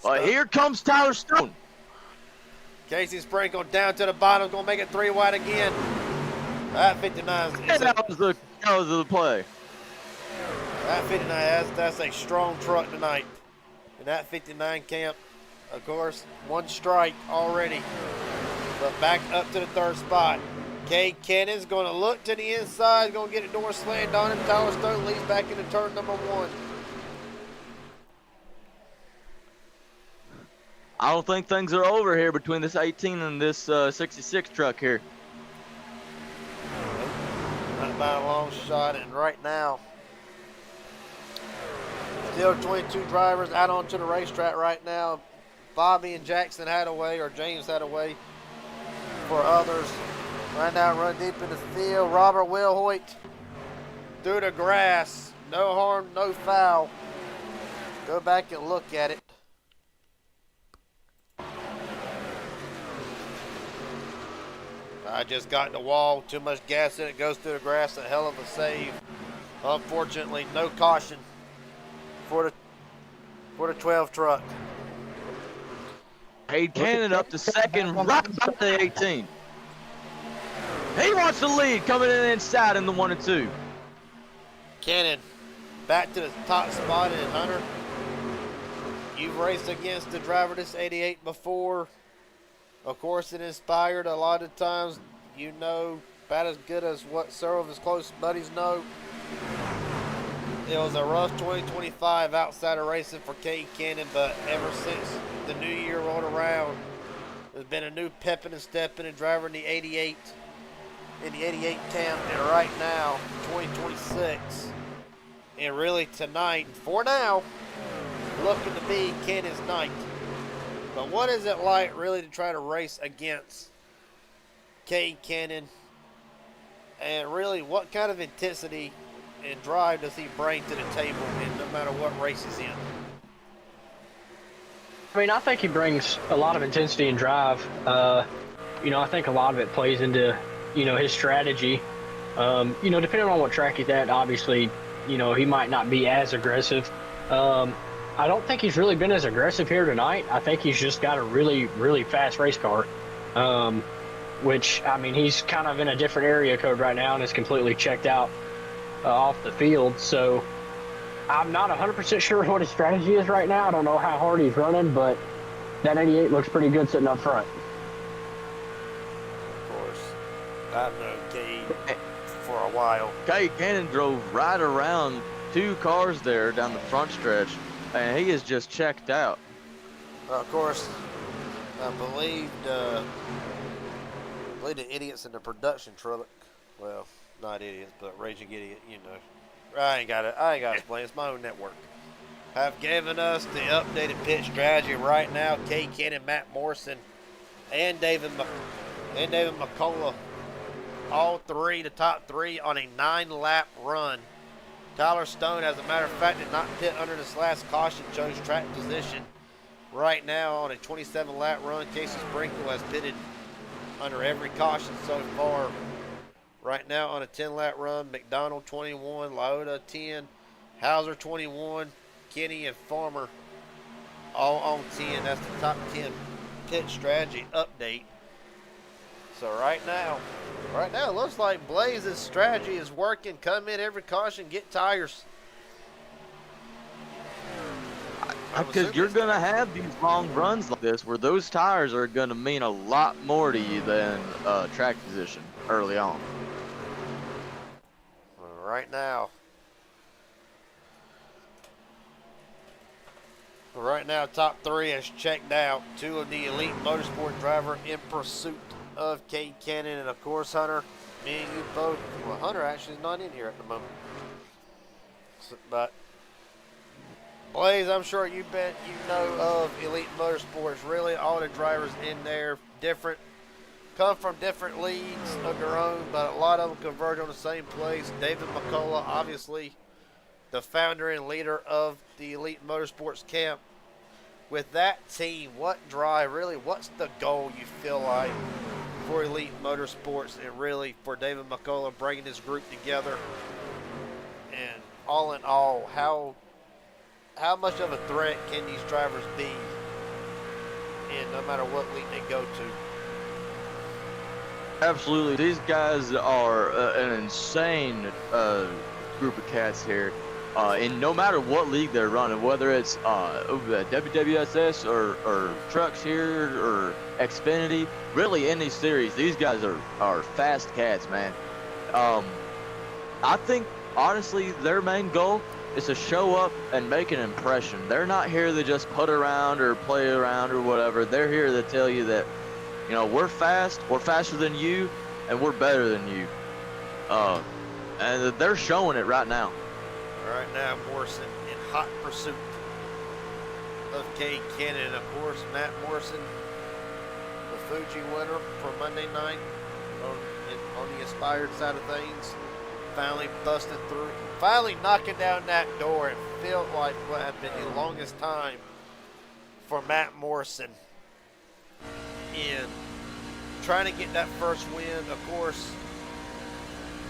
But here comes Tyler Stone. Casey Sprinkle down to the bottom, going to make it 3 wide again. That 59 is That was the play. that 59, that's a strong truck tonight. In that 59 camp, of course, 1 strike already. But back up to the 3rd spot. Cade Cannon's going to look to the inside, going to get a door slammed on him. Tyler Stone leads back into turn number 1. I don't think things are over here between this 18 and this 66 truck here. Not by a long shot, and right now, still 22 drivers out onto the racetrack right now. Bobby and Jackson Hadaway, or James Hadaway for others. Right now, run deep in the field. Robert Wilhoit through the grass. No harm, no foul. Go back and look at it. I just got in the wall. Too much gas in it. Goes through the grass. A hell of a save. Unfortunately, no caution for the 12 truck. Cade Cannon up to 2nd, right about the 18. He wants the lead coming in inside in the 1 and 2. Cannon back to the top spot, and Hunter, you've raced against the driver this 88 before. Of course, it inspired a lot of times. You know about as good as what several of his close buddies know. It was a rough 2025 outside of racing for Cade Cannon, but ever since the new year rolled around, there's been a new pepping and stepping and driver in the 88 camp, and right now 2026, and really tonight, for now, looking to be Cannon's night. But what is it like really to try to race against Cade Cannon, and really what kind of intensity and drive does he bring to the table, and no matter what race he's in? I mean, I think he brings a lot of intensity and drive. I think a lot of it plays into, his strategy. Depending on what track he's at, obviously, he might not be as aggressive. I don't think he's really been as aggressive here tonight. I think he's just got a really, really fast race car, which, I mean, he's kind of in a different area code right now and is completely checked out off the field. So I'm not 100% sure what his strategy is right now. I don't know how hard he's running, but that 88 looks pretty good sitting up front. Of course, I've known Cade for a while. Cade Cannon drove right around 2 cars there down the front stretch, and he is just checked out. Of course, I believe the idiots in the production truck, well, not idiots, but raging idiot, I ain't got to explain. It's my own network. Have given us the updated pit strategy right now. Cade Cannon, Matt Morrison, and David McCullough, all 3, the top 3 on a 9-lap run. Tyler Stone, as a matter of fact, did not pit under this last caution, chose track position. Right now on a 27-lap run, Casey Sprinkle has pitted under every caution so far. right now on a 10-lap run. McDonald 21, Lyotta 10, Hauser 21, Kenny and Farmer all on 10. That's the top 10 pit strategy update. So right now, it looks like Blaze's strategy is working. Come in every caution, get tires. Because you're going to have these long runs like this where those tires are going to mean a lot more to you than track position early on. Right now, top 3 is checked out. 2 of the Elite Motorsport driver in pursuit of Cade Cannon, and of course Hunter. Me and you both. Well, Hunter actually is not in here at the moment. But Blaze, I'm sure you know of Elite Motorsports. Really, all the drivers in there come from different leagues of their own, but a lot of them converge on the same place. David McCullough, obviously the founder and leader of the Elite Motorsports camp. With that team, what's the goal you feel like for Elite Motorsports, and really for David McCullough bringing this group together? And all in all, how much of a threat can these drivers be in no matter what league they go to? Absolutely. These guys are an insane group of cats here. And no matter what league they're running, whether it's WWSS or trucks here or Xfinity, really any series, these guys are fast cats, man. I think, honestly, their main goal is to show up and make an impression. They're not here to just put around or play around or whatever. They're here to tell you that, you know, we're faster than you, and we're better than you. And they're showing it right now. Right now, Morrison in hot pursuit of Cade Cannon. And of course, Matt Morrison, the Fuji winner for Monday night on the Inspired side of things, finally busted through, finally knocking down that door. It felt like what had been the longest time for Matt Morrison in trying to get that first win. Of course,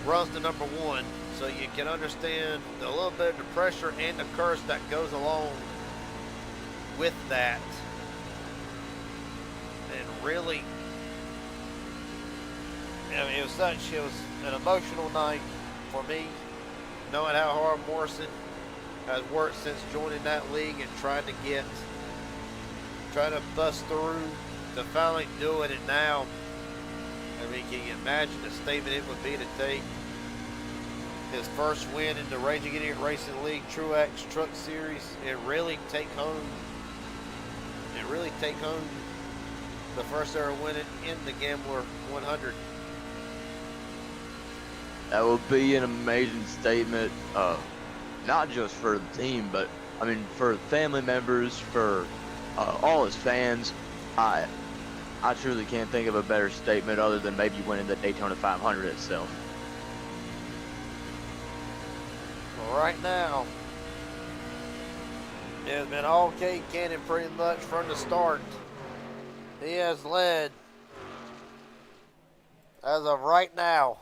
runs to number 1. So you can understand a little bit of the pressure and the curse that goes along with that. And really, I mean, it was an emotional night for me, knowing how hard Morrison has worked since joining that league and trying to bust through to finally do it. And now, I mean, can you imagine the statement it would be to take his first win in the Raging Idiot Racing League Truex Truck Series, and really take home the first ever win in the Gambler 100. That would be an amazing statement, not just for the team, but I mean for family members, for all his fans. I truly can't think of a better statement other than maybe winning the Daytona 500 itself. Right now, it has been all Cade Cannon pretty much from the start. He has led, as of right now,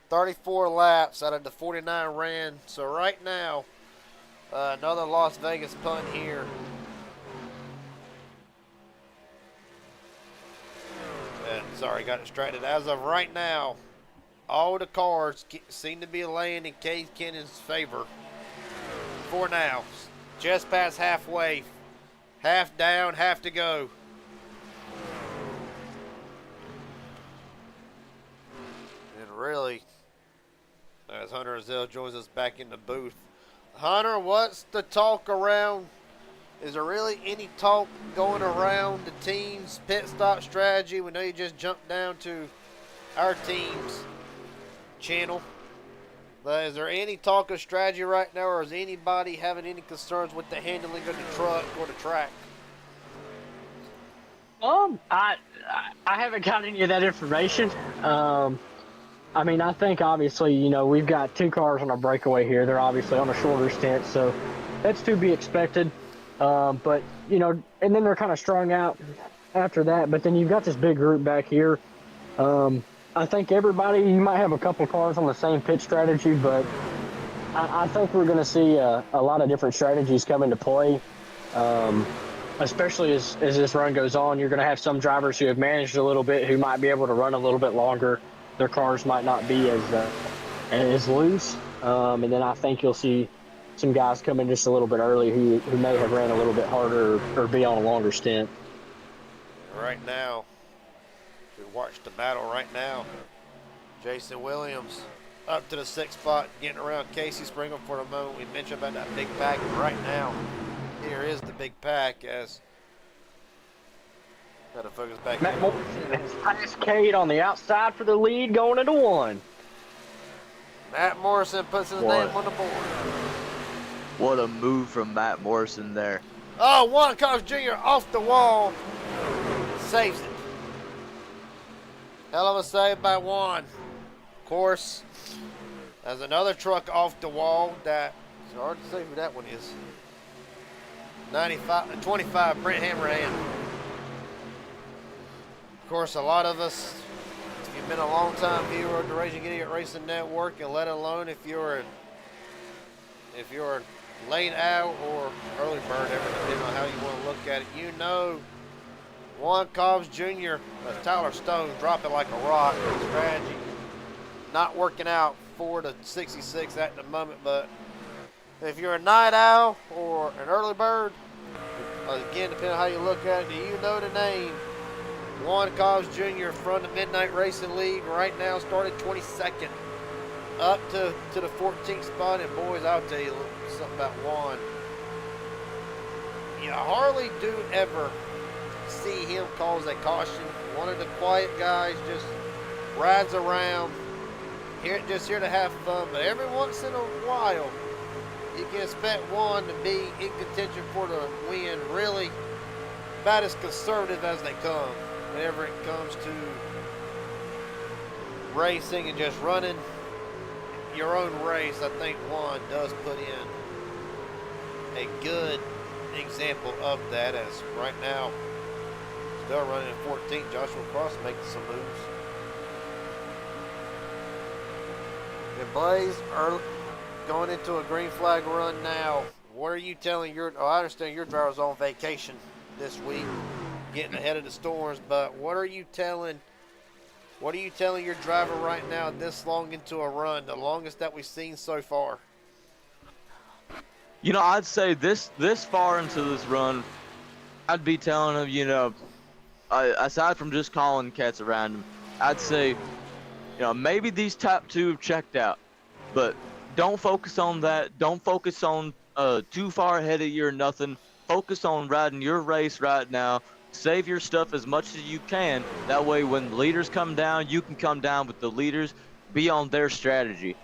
34 laps out of the 49 ran. So right now, another Las Vegas punt here. Sorry, got distracted. As of right now, all the cars seem to be laying in Cade Cannon's favor for now. Just past halfway. Half down, half to go. And really, as Hunter Azell joins us back in the booth. Hunter, what's the talk around? Is there really any talk going around the team's pit stop strategy? We know you just jumped down to our team's channel. But is there any talk of strategy right now, or is anybody having any concerns with the handling of the truck or the track? I haven't got any of that information. I mean, I think obviously, you know, we've got 2 cars on a breakaway here. They're obviously on a shorter stint, so that's to be expected. But, you know, and then they're kind of strung out after that. But then you've got this big group back here. I think everybody, you might have a couple cars on the same pit strategy, but I think we're going to see a lot of different strategies come into play. Especially as this run goes on, you're going to have some drivers who have managed a little bit who might be able to run a little bit longer. Their cars might not be as loose. And then I think you'll see some guys come in just a little bit early who may have ran a little bit harder or be on a longer stint. Right now, we watch the battle right now. Jason Williams up to the 6th spot, getting around Casey Springham for the moment. We mentioned about that big pack, and right now, here is the big pack as got to focus back Matt in. Morrison has passed Cade on the outside for the lead going into 1. Matt Morrison puts his name on the board. What a move from Matt Morrison there. Oh, Juan Carlos Jr. off the wall. Saves it. Hell of a save by Juan. Of course, there's another truck off the wall that it's hard to say who that one is. 25, Brent Hammerhand. Of course, a lot of us, if you've been a long time viewer of the Raging Idiot Racing Network, and let alone if you're late out or early bird, depending on how you want to look at it, you know Juan Cobbs Jr., Tyler Stone dropping like a rock. Strategy not working out for the 66 at the moment, but if you're a night owl or an early bird, again, depending on how you look at it, do you know the name? Juan Cobbs Jr. from the Midnight Racing League right now started 22nd up to the 14th spot, and boys, I'll tell you something about Juan. You hardly do ever see him cause a caution. One of the quiet guys, just rides around, just here to have fun, but every once in a while, you can expect Juan to be in contention for the win, really about as conservative as they come whenever it comes to racing and just running your own race. I think Juan does put in a good example of that, as right now still running at 14th. Joshua Cross making some moves. And Blaze early, going into a green flag run now. What are you telling your, I understand your driver's on vacation this week, getting ahead of the storms, but what are you telling your driver right now this long into a run, the longest that we've seen so far? You know, I'd say this far into this run, I'd be telling him, you know, aside from just calling cats around him, I'd say, you know, maybe these top 2 have checked out, but don't focus on that. Don't focus on too far ahead of you or nothing. Focus on riding your race right now. Save your stuff as much as you can. That way, when the leaders come down, you can come down with the leaders, be on their strategy.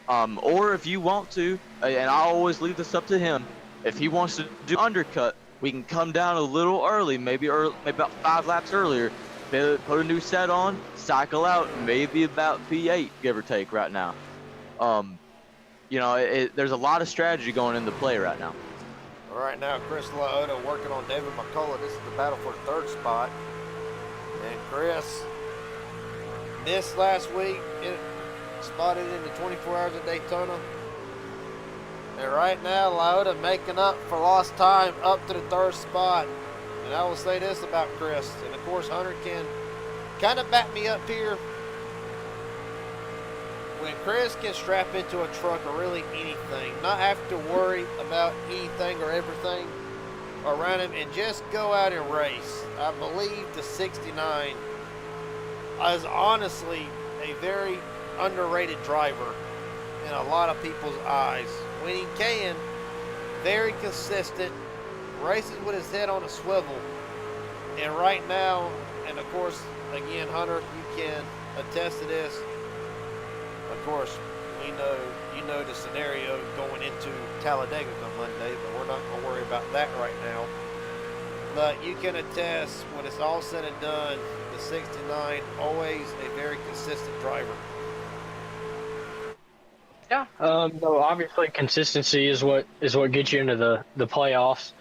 Or if you want to, and I always leave this up to him, if he wants to do undercut, we can come down a little early, maybe about 5 laps earlier, put a new set on, cycle out, maybe about P8, give or take, right now. You know, there's a lot of strategy going into play right now. Right now, Chris Laota working on David McCullough. This is the battle for the 3rd spot. And Chris, this last week, spotted in the 24 Hours of Daytona. And right now, Laota making up for lost time up to the 3rd spot. And I will say this about Chris, and of course Hunter can kind of back me up here. When Chris can strap into a truck or really anything, not have to worry about anything or everything around him, and just go out and race, I believe the 69 is honestly a very underrated driver in a lot of people's eyes. When he can, very consistent, races with his head on a swivel. And right now, and of course, again, Hunter, you can attest to this. Of course, you know the scenario going into Talladega on Monday, but we're not going to worry about that right now. But you can attest, when it's all said and done, the 69, always a very consistent driver. Yeah. So obviously consistency is what gets you into the playoffs.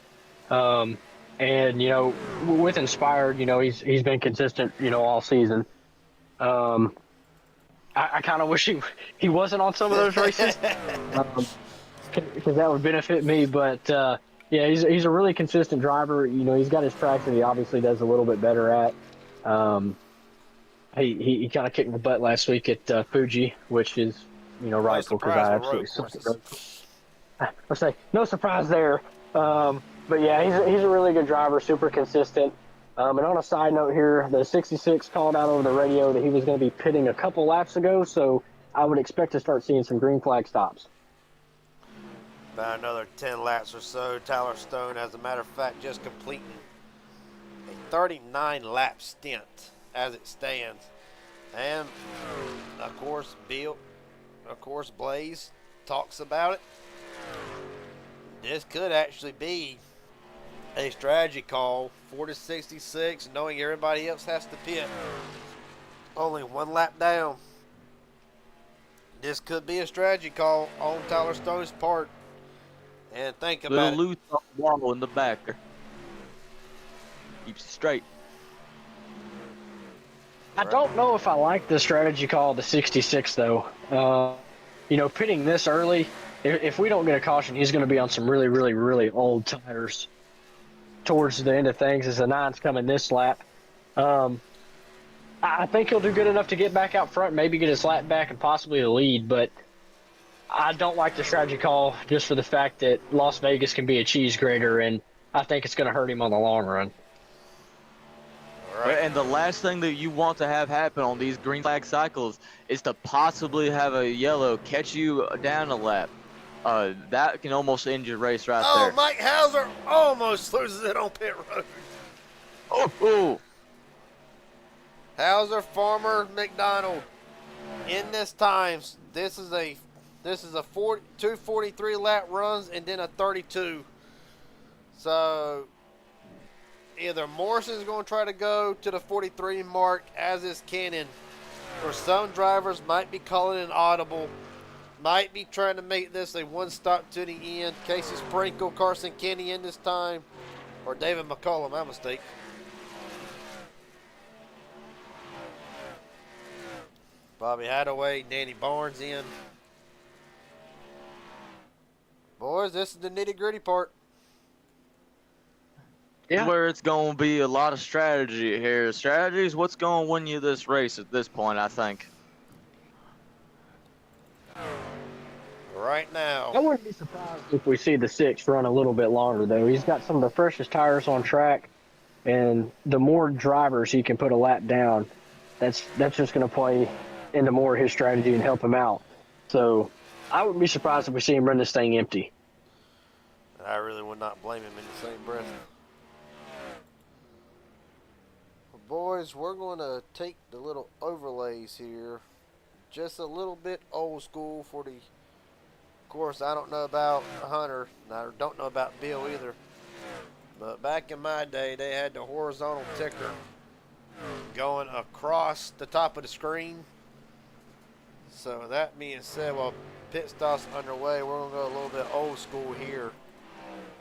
And you know, with Inspired, you know, he's been consistent, you know, all season. I kind of wish he wasn't on some of those races, because that would benefit me. But yeah, he's a really consistent driver. You know, he's got his tracks that he obviously does a little bit better at. He kind of kicked my butt last week at Fuji, which is, you know, No rightful because surprise I with road absolutely suck at courses. road. I say no surprise there. But yeah, he's a really good driver, super consistent. And on a side note here, the 66 called out over the radio that he was going to be pitting a couple laps ago, so I would expect to start seeing some green flag stops. About another 10 laps or so. Tyler Stone, as a matter of fact, just completing a 39 lap stint as it stands. And of course, Blaze talks about it. This could actually be a strategy call for the 66, knowing everybody else has to pit. Only one lap down. This could be a strategy call on Tyler Stone's part. And think Little about it. loose on the wall in the back there. Keeps it straight. I don't know if I like the strategy call the 66 though. You know, pitting this early, if we don't get a caution, he's going to be on some really, really, really old tires towards the end of things as the 9's coming this lap. I think he'll do good enough to get back out front, maybe get his lap back and possibly the lead, but I don't like the strategy call just for the fact that Las Vegas can be a cheese grater, and I think it's going to hurt him on the long run. Right. And the last thing that you want to have happen on these green flag cycles is to possibly have a yellow catch you down a lap. That can almost end your race right there. Oh, Mike Hauser almost loses it on pit road. Oh. Hauser, Farmer, McDonald. In this times, this is a 243 lap runs and then a 32. So either Morrison's going to try to go to the 43 mark, as is Cannon, or some drivers might be calling an audible, might be trying to make this a one stop to the end. Casey Sprinkle, Carson Kenny in this time, or David McCullum, my mistake. Bobby Hadaway, Danny Barnes in. Boys, this is the nitty gritty part. Yeah. Where it's going to be a lot of strategy here. Strategy is what's going to win you this race at this point, I think. Right now. I wouldn't be surprised if we see the 6 run a little bit longer, though. He's got some of the freshest tires on track, and the more drivers he can put a lap down, that's just going to play into more of his strategy and help him out. So I wouldn't be surprised if we see him run this thing empty. I really would not blame him in the same breath. Well, boys, we're going to take the little overlays here. Just a little bit old school for the... Of course, I don't know about Hunter, and I don't know about Bill either. But back in my day, they had the horizontal ticker going across the top of the screen. So that being said, while pit stop's underway, we're going to go a little bit old school here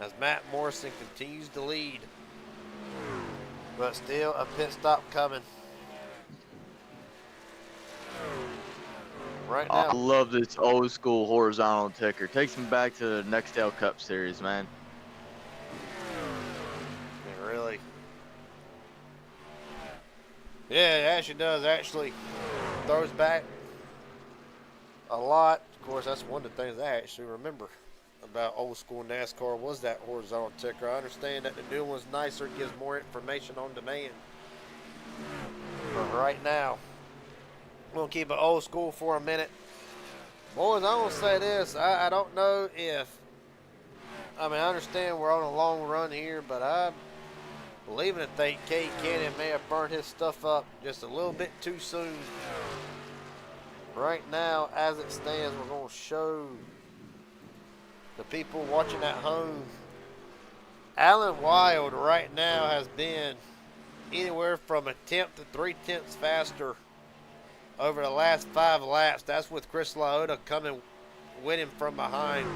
as Matt Morrison continues to lead. But still a pit stop coming. Right I now. love this old school horizontal ticker. Takes me back to the Nextel Cup Series, man. Really? Yeah, it actually does. Actually throws back a lot. Of course, that's one of the things I actually remember about old school NASCAR was that horizontal ticker. I understand that the new one's nicer, gives more information on demand. But right now, we'll keep it old school for a minute. Boys, I want to say this. I don't know if... I mean, I understand we're on a long run here, but I believe and think Cade Cannon may have burned his stuff up just a little bit too soon. Right now, as it stands, we're going to show the people watching at home. Alan Wild right now has been anywhere from a tenth to 3/10 faster over the last 5 laps. That's with Chris Laota coming winning from behind.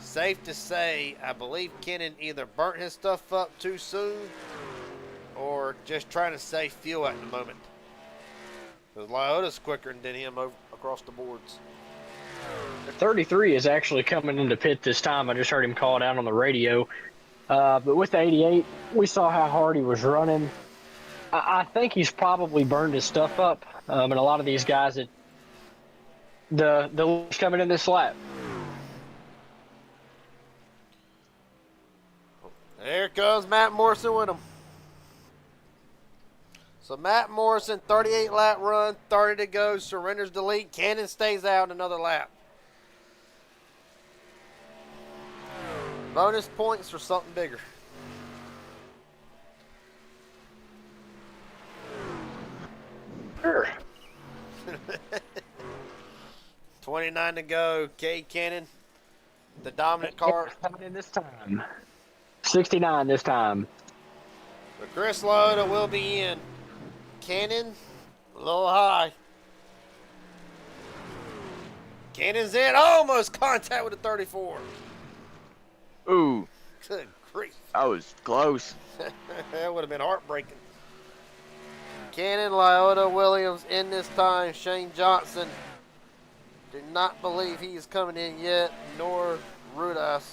Safe to say, I believe Kennan either burnt his stuff up too soon or just trying to save fuel at the moment. Because Laota's quicker than him across the boards. 33 is actually coming into pit this time. I just heard him call it out on the radio. But with the 88, we saw how hard he was running. I think he's probably burned his stuff up. And a lot of these guys that the coming in this lap. There comes Matt Morrison with him. So Matt Morrison, 38 lap run, 30 to go, surrenders the lead. Cannon stays out another lap. Bonus points for something bigger. Sure. 29 to go. Cade Cannon, the dominant car. Coming in this time. 69 this time. But Chris Loda will be in. Cannon, a little high. Cannon's in. Almost contact with the 34. Ooh, Good grief. that was close. That would have been heartbreaking. Cannon, Lyota, Williams in this time. Shane Johnson. Do not believe he's coming in yet, nor Rudas.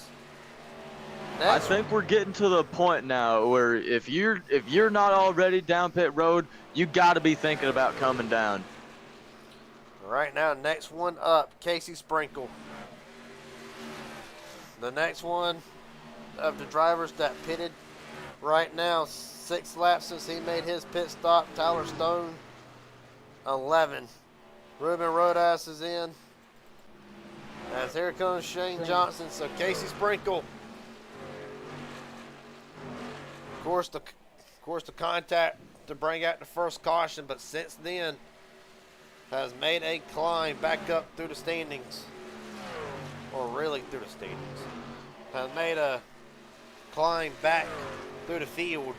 I think we're getting to the point now where if you're not already down pit road, you got to be thinking about coming down. Right now, next one up, Casey Sprinkle. The next one of the drivers that pitted right now, 6 laps since he made his pit stop. Tyler Stone, 11. Ruben Rodas is in. As here comes Shane Johnson. So Casey Sprinkle. Of course, the contact to bring out the first caution, but since then has made a climb back up through the standings, or really through the standings. Has made a climb back through the field.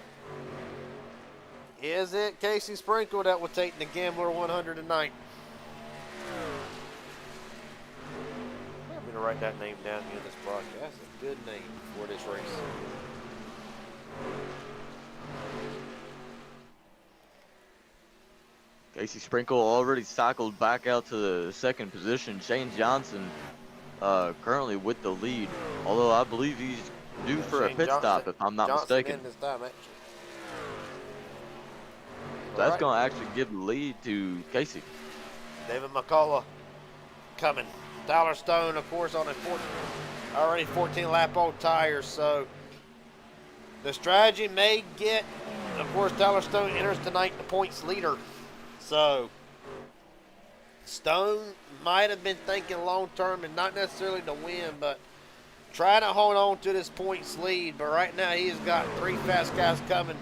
Is it Casey Sprinkle that will take the Gambler 100 tonight? I'm going to write that name down here in this broadcast. That's a good name for this race. Casey Sprinkle already cycled back out to the second position. Shane Johnson currently with the lead, although I believe he's due for a pit stop if I'm not mistaken. In this time, actually. That's going to actually give the lead to Casey. David McCullough coming. Tyler Stone, of course, on a already 14 lap old tires. So the strategy may get, of course, Tyler Stone enters tonight the points leader. So Stone might have been thinking long term and not necessarily to win, but trying to hold on to this points lead. But right now he's got 3 fast guys coming.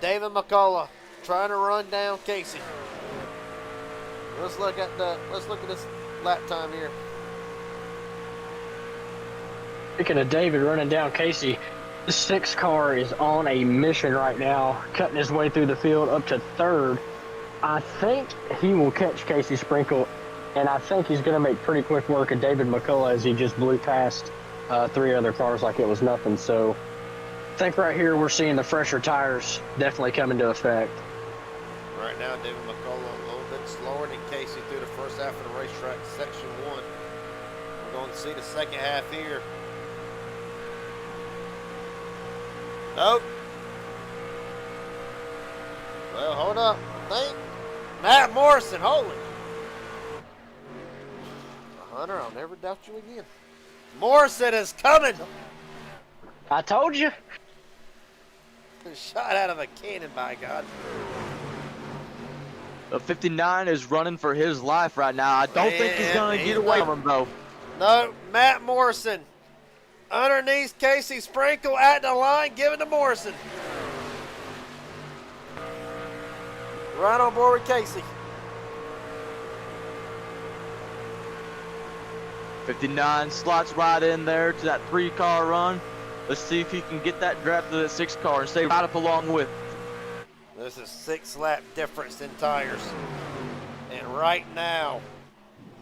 David McCullough trying to run down Casey. Let's look at this lap time here. Speaking of David running down Casey, the 6 car is on a mission right now, cutting his way through the field up to 3rd. I think he will catch Casey Sprinkle, and I think he's going to make pretty quick work of David McCullough as he just blew past 3 other cars like it was nothing. So I think right here we're seeing the fresher tires definitely come into effect. Right now, David McCullough a little bit slower than Casey through the first half of the racetrack, section 1. We're going to see the second half here. Nope. Well, hold up. I think Matt Morrison, holy. Hunter, I'll never doubt you again. Morrison is coming. I told you. Shot out of a cannon, by God. The 59 is running for his life right now. I don't think he's going to get away from him, though. No, Matt Morrison. Underneath Casey Sprinkle at the line, giving to Morrison. Right on board with Casey. 59 slots right in there to that 3-car run. Let's see if he can get that draft to the 6 car and stay right up along with. This is 6 lap difference in tires. And right now,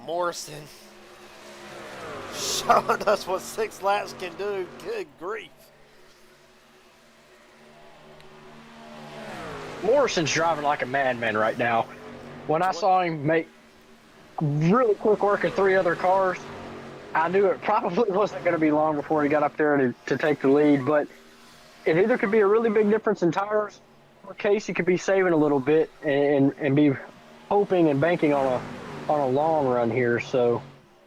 Morrison showing us what 6 laps can do. Good grief. Morrison's driving like a madman right now. When I saw him make really quick work of 3 other cars. I knew it probably wasn't going to be long before he got up there to take the lead, but it either could be a really big difference in tires, or Casey could be saving a little bit and be hoping and banking on a long run here. So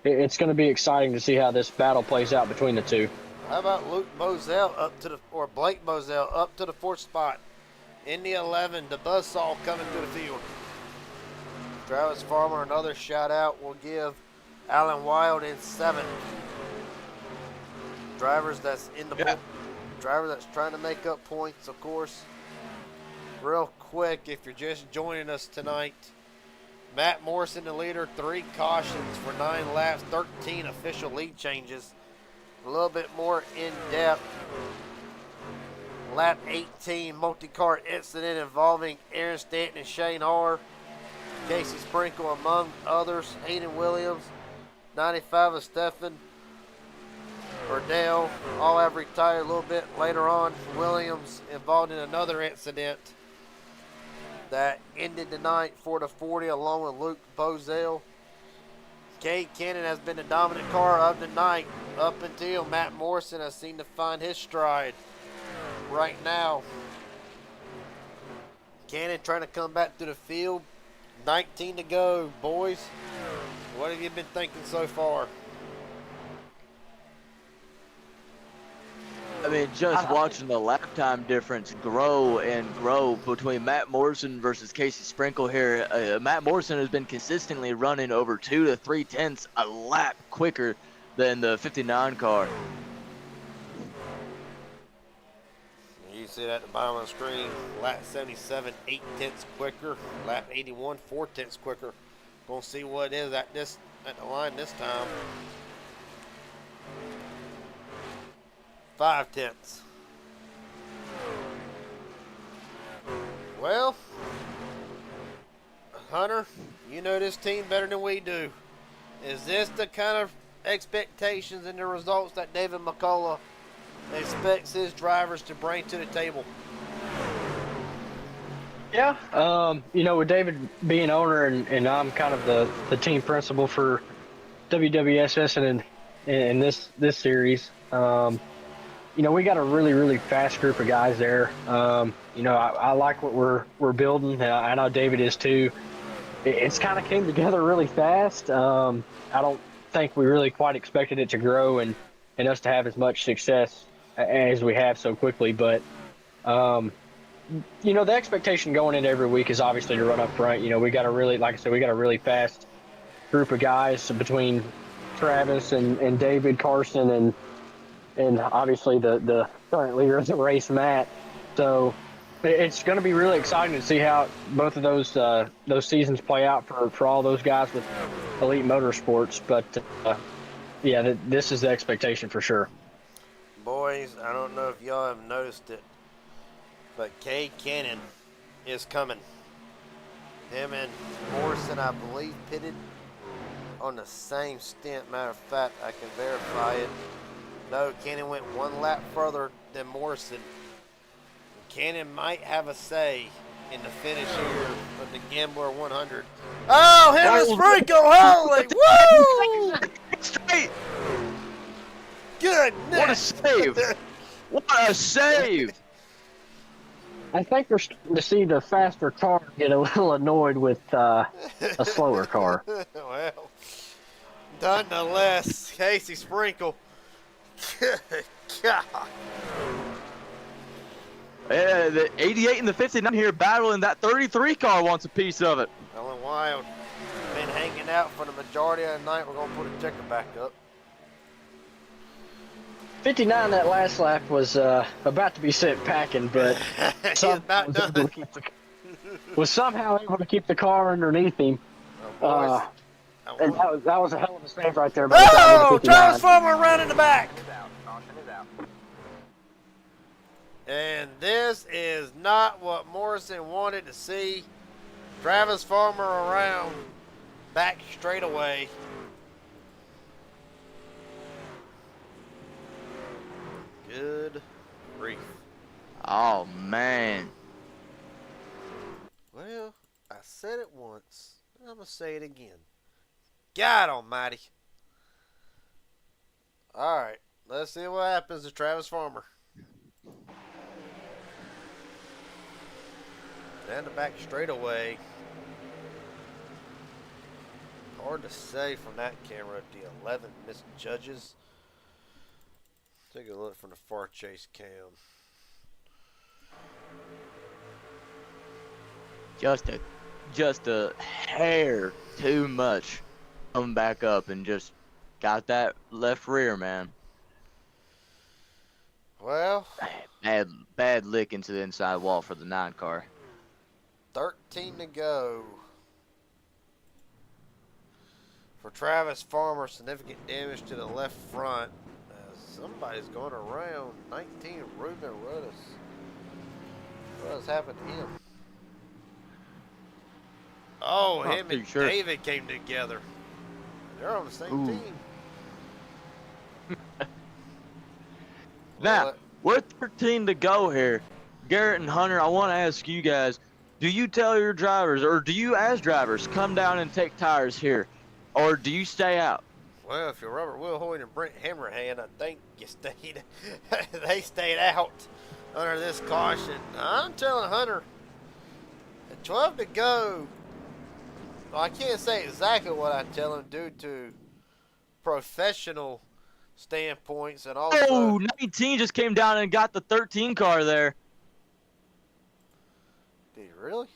it's going to be exciting to see how this battle plays out between the two. How about Luke Moselle or Blake Moselle up to the 4th spot? In the 11, the buzzsaw coming to the field. Travis Farmer, another shout out. We'll give Alan Wild in 7th. Drivers that's in the driver that's trying to make up points, of course. Real quick, if you're just joining us tonight, Matt Morrison, the leader, 3 cautions for 9 laps, 13 official lead changes. A little bit more in depth. Lap 18 multi-car incident involving Aaron Stanton and Shane Harr, Casey Sprinkle among others, Hayden Williams, 95 of Stephen Burdell, all have retired a little bit later on. Williams involved in another incident that ended the night for the 40 along with Luke Bozell. Cade Cannon has been the dominant car of the night up until Matt Morrison has seemed to find his stride right now. Cannon trying to come back to the field. 19 to go, boys. What have you been thinking so far? I mean, just watching the lap time difference grow and grow between Matt Morrison versus Casey Sprinkle here. Matt Morrison has been consistently running over 2 to 3 tenths a lap quicker than the 59 car. You see that at the bottom of the screen. Lap 77, 8 tenths quicker. Lap 81, 4 tenths quicker. Gonna see what it is at the line this time. 5 tenths. Well, Hunter, you know this team better than we do. Is this the kind of expectations and the results that David McCullough expects his drivers to bring to the table? Yeah, with David being owner and I'm kind of the team principal for WWSS and in this series, we got a really, really fast group of guys there. I like what we're building. I know David is too. It's kind of came together really fast. I don't think we really quite expected it to grow and us to have as much success as we have so quickly. But, the expectation going into every week is obviously to run up front. We got a really, like I said, we got a really fast group of guys between Travis and David Carson and obviously the current leader of the race, Matt. So it's going to be really exciting to see how both of those seasons play out for all those guys with Elite Motorsports. But this is the expectation for sure. Boys, I don't know if y'all have noticed it, but Cade Cannon is coming. Him and Morrison, I believe, pitted on the same stint. Matter of fact, I can verify it. No, Cannon went 1 lap further than Morrison. Cannon might have a say in the finish here of the Gambler 100. Oh, him and Sprinkle, holy, woo! Straight! Goodness! What a save! What a save! I think we're starting to see the faster car get a little annoyed with a slower car. Well, nonetheless, Casey Sprinkle. Good God. Yeah, the 88 and the 59 here battling. That 33 car wants a piece of it. Ellen Wild been hanging out for the majority of the night. We're going to put a checker back up. 59 that last lap was about to be sent packing, but was somehow able to keep the car underneath him. Oh, And that was a hell of a save right there. Oh, Travis Farmer around in the back. And this is not what Morrison wanted to see. Travis Farmer around, back straight away. Good grief. Oh, man. Well, I said it once, and I'm going to say it again. God almighty. All right. Let's see what happens to Travis Farmer. Down the back straightaway. Hard to say from that camera if the 11 misjudges. Take a look from the far chase cam. Just a hair too much coming back up and just got that left rear, man. Well, Bad lick into the inside wall for the 9 car. 13 to go. For Travis Farmer, significant damage to the left front. Somebody's going around. 19, Ruben Rudis. What has happened to him? Oh, Not him too and sure. David came together. They're on the same Ooh. team. Now, Well, we're 13 to go here. Garrett and Hunter, I want to ask you guys, do you tell your drivers, or do you as drivers come down and take tires here, or do you stay out? well, if you're Robert Wilhoit and Brent Hammerhand, I think you stayed. They stayed out under this caution. I'm telling Hunter, at 12 to go. Well, I can't say exactly what I tell him due to professional standpoints and also. Oh, 19 just came down and got the 13 car there. Did he really?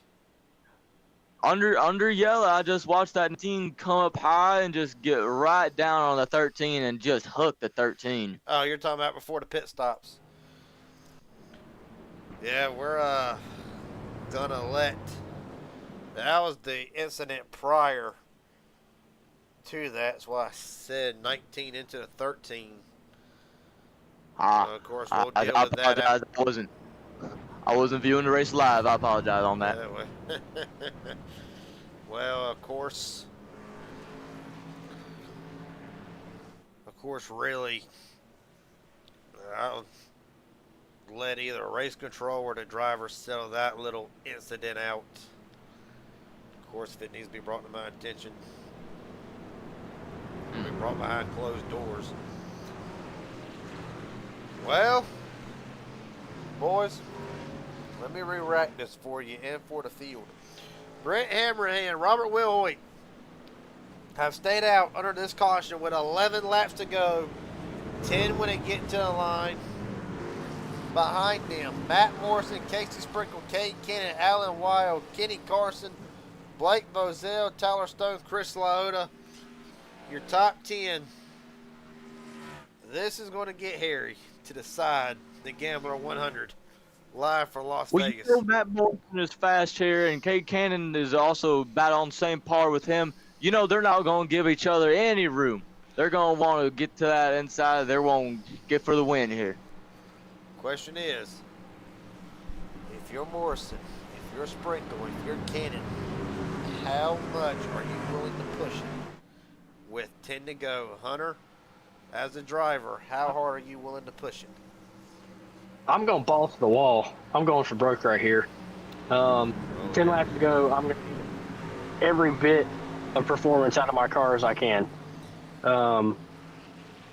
Under yellow, I just watched that 19 come up high and just get right down on the 13 and just hook the 13. Oh, you're talking about before the pit stops. Yeah, we're gonna let. That was the incident prior to that. That's why I said 19 into the 13. So of course, we'll I deal with that. apologize. I wasn't viewing the race live. I apologize on that. Well, of course, really, I'll let either race control or the driver settle that little incident out. Of course, if it needs to be brought to my attention, it'll be brought behind closed doors. Well, boys, let me re-rack this for you and for the field. Brent Hammerhand, Robert Wilhoit have stayed out under this caution with 11 laps to go. 10 when it get to the line. Behind them, Matt Morrison, Casey Sprinkle, Kate Cannon, Alan Wild, Kenny Carson, Blake Bozell, Tyler Stone, Chris Laota. Your top 10. This is going to get hairy to the side. The Gambler 100. Live for Las Vegas. You know Matt Morrison is fast here, and Kate Cannon is also about on the same par with him. You know they're not going to give each other any room. They're going to want to get to that inside. They're going to get for the win here. Question is, if you're Morrison, if you're Sprinkle, if you're Cannon, how much are you willing to push it with 10 to go? Hunter, as a driver, how hard are you willing to push it? I'm going balls to the wall. I'm going for broke right here. 10 laps to go. I'm going to get every bit of performance out of my car as I can.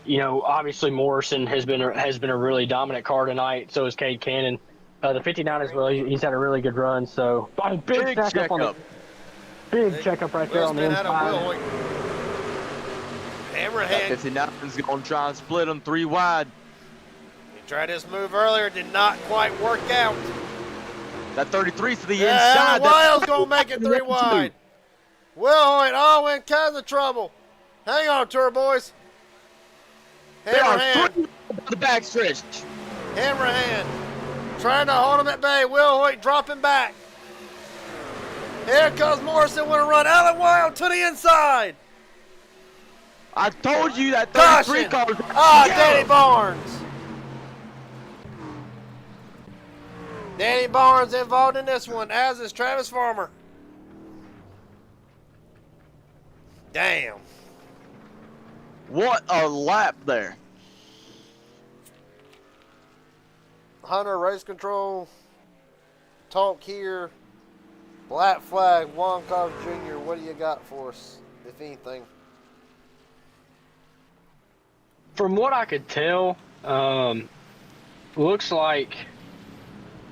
You know, obviously Morrison has been a really dominant car tonight. So is Cade Cannon. The 59 as well. He's had a really good run. So big checkup on the big checkup right there on the inside. Hammerhand. 59 is going to try and split them 3 wide. He tried this move earlier, did not quite work out. That 33 to the Yeah, inside. Wild's going to make it 3 wide. Wilhoit, in kinds of trouble. Hang on to her, boys. They are Hammerhand. 3 the backstretch. Hammerhand trying to hold him at bay. Wilhoit dropping back. Here comes Morrison with a run. Alan Wild to the inside. I told you that 33 car was Danny Barnes. Danny Barnes involved in this one, as is Travis Farmer. Damn. What a lap there. Hunter, race control. Talk here. Black flag, Juan Carlos Jr., what do you got for us, if anything? from what I could tell, looks like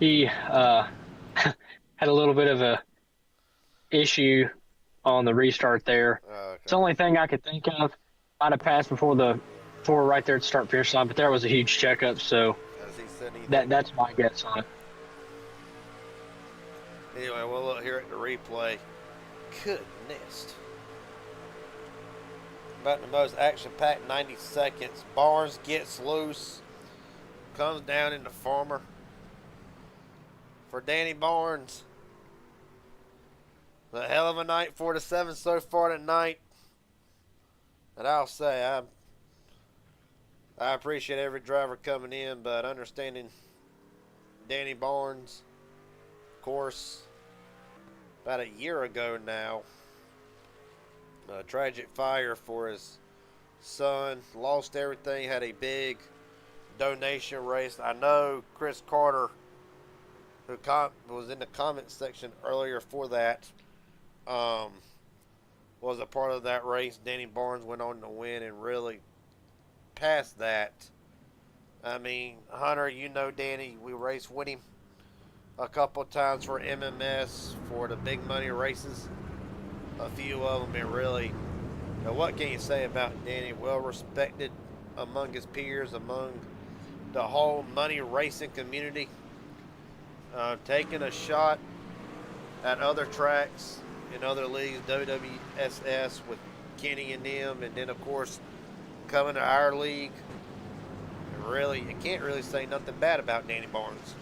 he had a little bit of a issue on the restart there. Okay. It's the only thing I could think of. Might have passed before right there at the start finish line, but there was a huge checkup, so Has he said anything? that's my guess on it. Anyway, we'll look here at the replay. Goodness. About the most action-packed 90 seconds. Barnes gets loose. Comes down into Farmer. For Danny Barnes. A hell of a night, 4-7 so far tonight. And I'll say, I appreciate every driver coming in, but understanding Danny Barnes, of course, about a year ago now, a tragic fire for his son, lost everything, had a big donation race. I know Chris Carter, who was in the comment section earlier for that, was a part of that race. Danny Barnes went on to win, and really past that, I mean, Hunter, you know Danny, we raced with him a couple of times for MMS for the big money races, a few of them, and really, what can you say about Danny? Well respected among his peers, among the whole money racing community, taking a shot at other tracks in other leagues, WWSS with Kenny and them, and then of course coming to our league. And really, you can't really say nothing bad about Danny Barnes.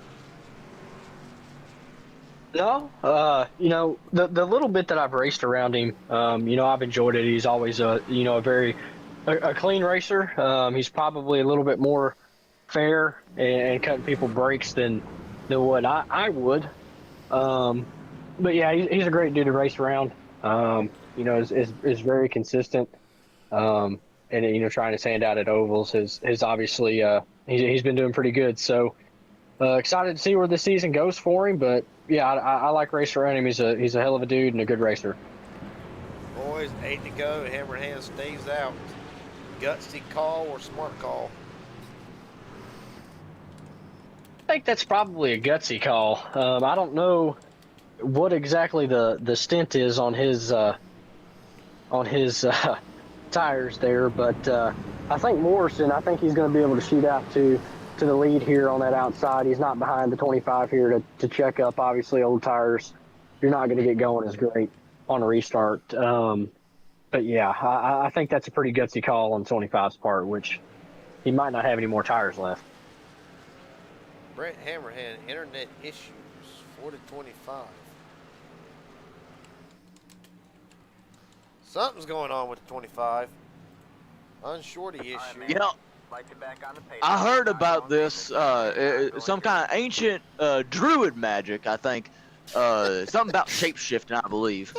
No, the little bit that I've raced around him, I've enjoyed it. He's always a very clean racer. He's probably a little bit more fair and cutting people breaks than what I would. But yeah, he's a great dude to race around. Is very consistent. And trying to stand out at ovals has obviously he's been doing pretty good. So excited to see where this season goes for him. But yeah, I like racing around him. He's a hell of a dude and a good racer. Boys, 8 to go. Hammerhand stays out. Gutsy call or smart call? I think that's probably a gutsy call. I don't know what exactly the stint is on his tires there, but I think Morrison, he's going to be able to shoot out to the lead here on that outside. He's not behind the 25 here to check up. Obviously, old tires, you're not going to get going as great on a restart. But yeah, I think that's a pretty gutsy call on 25's part, which he might not have any more tires left. Brett Hammerhand, internet issues, 4-25. Something's going on with the 25. Unshorty issue. Yeah, Like to back on the pace. I heard about this, some kind of ancient druid magic, I think. Something about shape-shifting, I believe.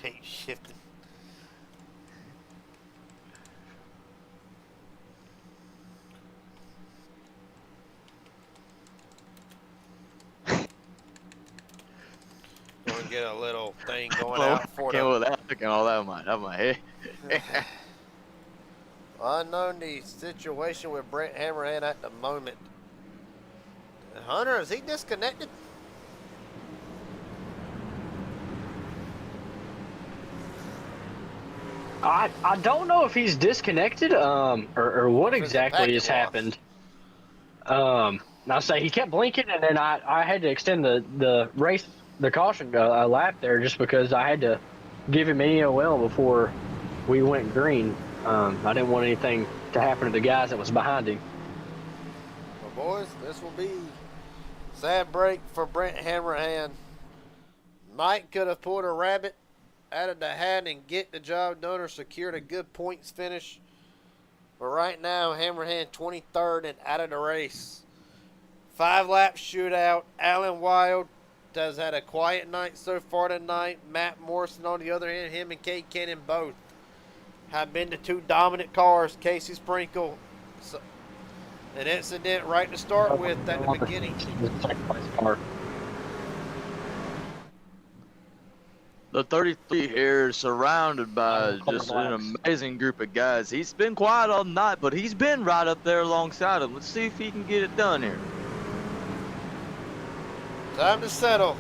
Shape-shifting. Gonna get a little thing going out for Came them. without looking all that much out of my head. Unknown the situation with Brent Hammerhand at the moment. Hunter, is he disconnected? I don't know if he's disconnected or what There's a exactly has packet happened. I'll say he kept blinking, and then I had to extend the race, the caution a lap there just because I had to give him AOL before we went green. I didn't want anything to happen to the guys that was behind him. Well, boys, this will be sad break for Brent Hammerhand. Mike could have pulled a rabbit out of the hat and get the job done or secured a good points finish. But right now, Hammerhand 23rd and out of the race. 5-lap shootout. Alan Wild has had a quiet night so far tonight. Matt Morrison on the other hand, him and Kate Cannon both have been the two dominant cars. Casey Sprinkle, an incident right to start with at the beginning. The second place car. The 33 here is surrounded by Covered just an laps. amazing group of guys. He's been quiet all night, but he's been right up there alongside him. Let's see if he can get it done here. Time to settle.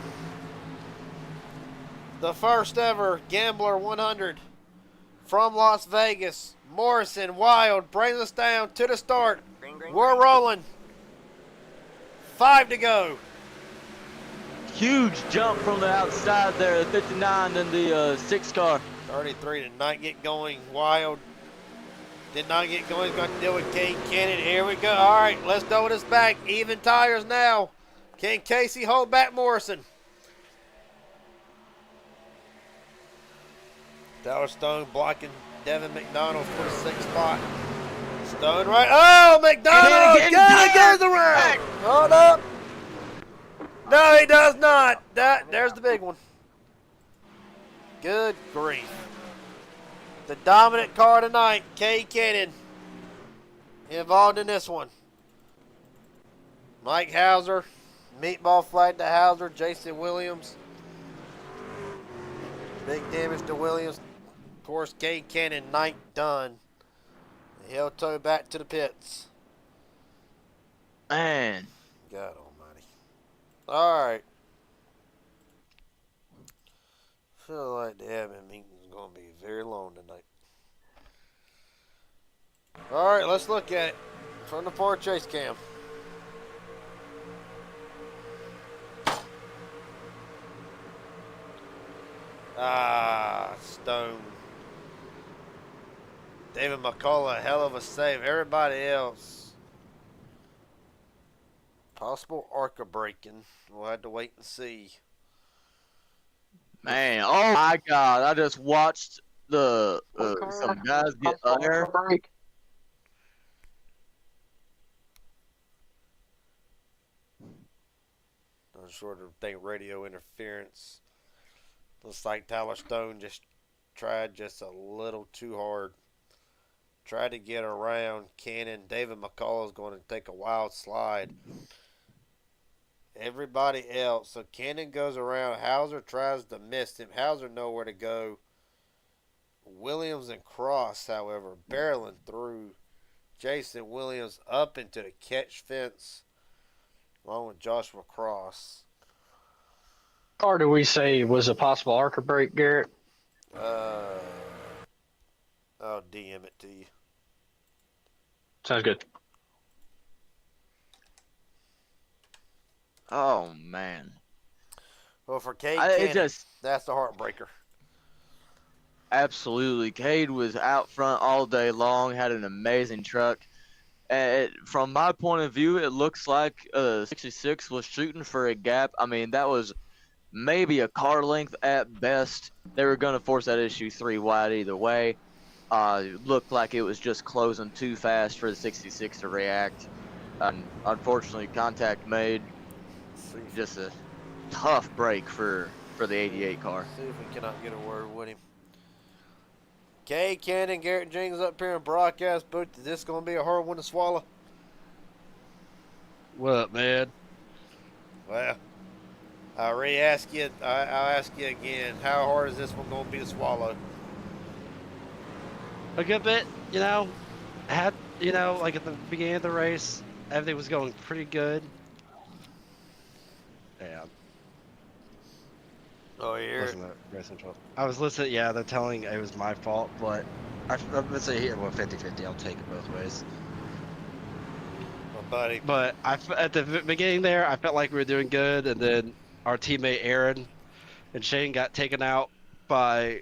The first ever Gambler 100 from Las Vegas. Morrison Wild brings us down to the start. Green, green, We're green. rolling. 5 to go. Huge jump from the outside there, the 59 and the 6 car. 33 did not get going. Wild did not get going. He's going to deal with Cade Cannon. Here we go. All right, let's double this back. Even tires now. Can Casey hold back Morrison? Tyler Stone blocking Devin McDonald for the 6th spot. Stone right. Oh, McDonald! Again, Goes around. Hold up. No, he does not. There's the big one. Good grief. The dominant car tonight, Cade Cannon, involved in this one. Mike Hauser, meatball flag to Hauser, Jason Williams. Big damage to Williams. Of course, Cade Cannon, 9th done. He'll tow back to the pits. Man. God almighty. All right. Feel like the admin meeting is going to be very long tonight. All right, let's look at it from the Ford Chase cam. Stone. David McCullough, hell of a save. Everybody else. Possible ARCA breaking. We'll have to wait and see. Man, oh my God! I just watched the some guys get there. I'm sure to think radio interference. Looks like Tyler Stone just tried just a little too hard. Tried to get around Cannon. David McCall is going to take a wild slide. Everybody else. So Cannon goes around. Hauser tries to miss him. Hauser nowhere to go. Williams and Cross, however, barreling through Jason Williams up into the catch fence along with Joshua Cross. Car do we say was a possible ARCA break, Garrett? I'll DM it to you. Sounds good. Oh man. Well, for Cade It Cannon, just that's the heartbreaker. absolutely. Cade was out front all day long. Had an amazing truck. From my point of view, it looks like 66 was shooting for a gap. I mean, that was maybe a car length at best. They were going to force that issue 3 wide either way. It looked like it was just closing too fast for the 66 to react. Unfortunately, contact made. Just a tough break for the 88 car. See if we cannot get a word with him. Cade Cannon, Garrett Jenkins up here in broadcast booth. Is this going to be a hard one to swallow? What up, man? Well, I'll ask you again. How hard is this one going to be to swallow? A good bit, like at the beginning of the race, everything was going pretty good. Yeah. Oh, you're Wasn't a racing fault. I was listening, yeah, they're telling it was my fault, but I'm going to say here, well, 50-50, I'll take it both ways. my buddy. But at the beginning there, I felt like we were doing good, and then our teammate Aaron and Shane got taken out by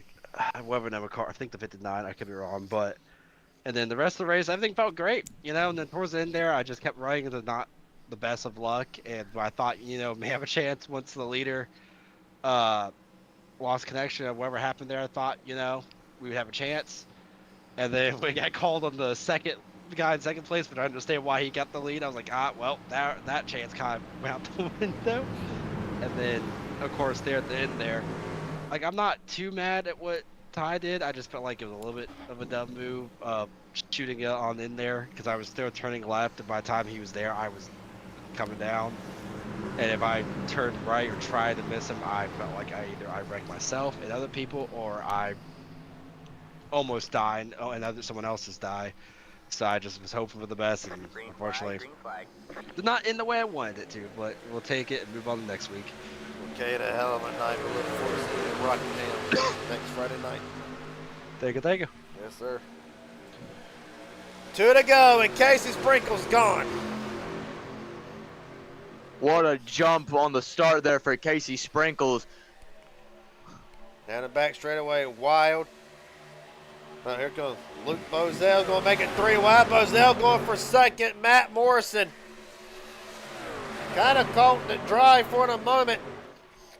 whoever number car, I think the 59, I could be wrong, and then the rest of the race, everything felt great, and then towards the end there, I just kept running into not the best of luck, and I thought, may have a chance once the leader lost connection or whatever happened there. I thought, we would have a chance, and then we got called on the guy in second place, but I understand why he got the lead. I was like, well, that chance kind of went out the window. And then, of course, there at the end there, like, I'm not too mad at what Ty did. I just felt like it was a little bit of a dumb move, shooting it in there, because I was still turning left, and by the time he was there, I was coming down. And if I turned right or tried to miss him, I felt like I wrecked myself and other people, or I almost died and someone else's die. So I just was hoping for the best, and Green unfortunately, flag, green flag. did not end the way I wanted it to. But we'll take it and move on to next week. Okay, a hell of a night. We look forward to seeing you in Rockingham next Friday night. Thank you, thank you. Yes, sir. 2 to go, and Casey Sprinkle's gone. What a jump on the start there for Casey Sprinkles. Down the back straightaway, wild. Here comes Luke Bozell, going to make it 3 wide. Bozell going for second. Matt Morrison kind of caught the drive for a moment.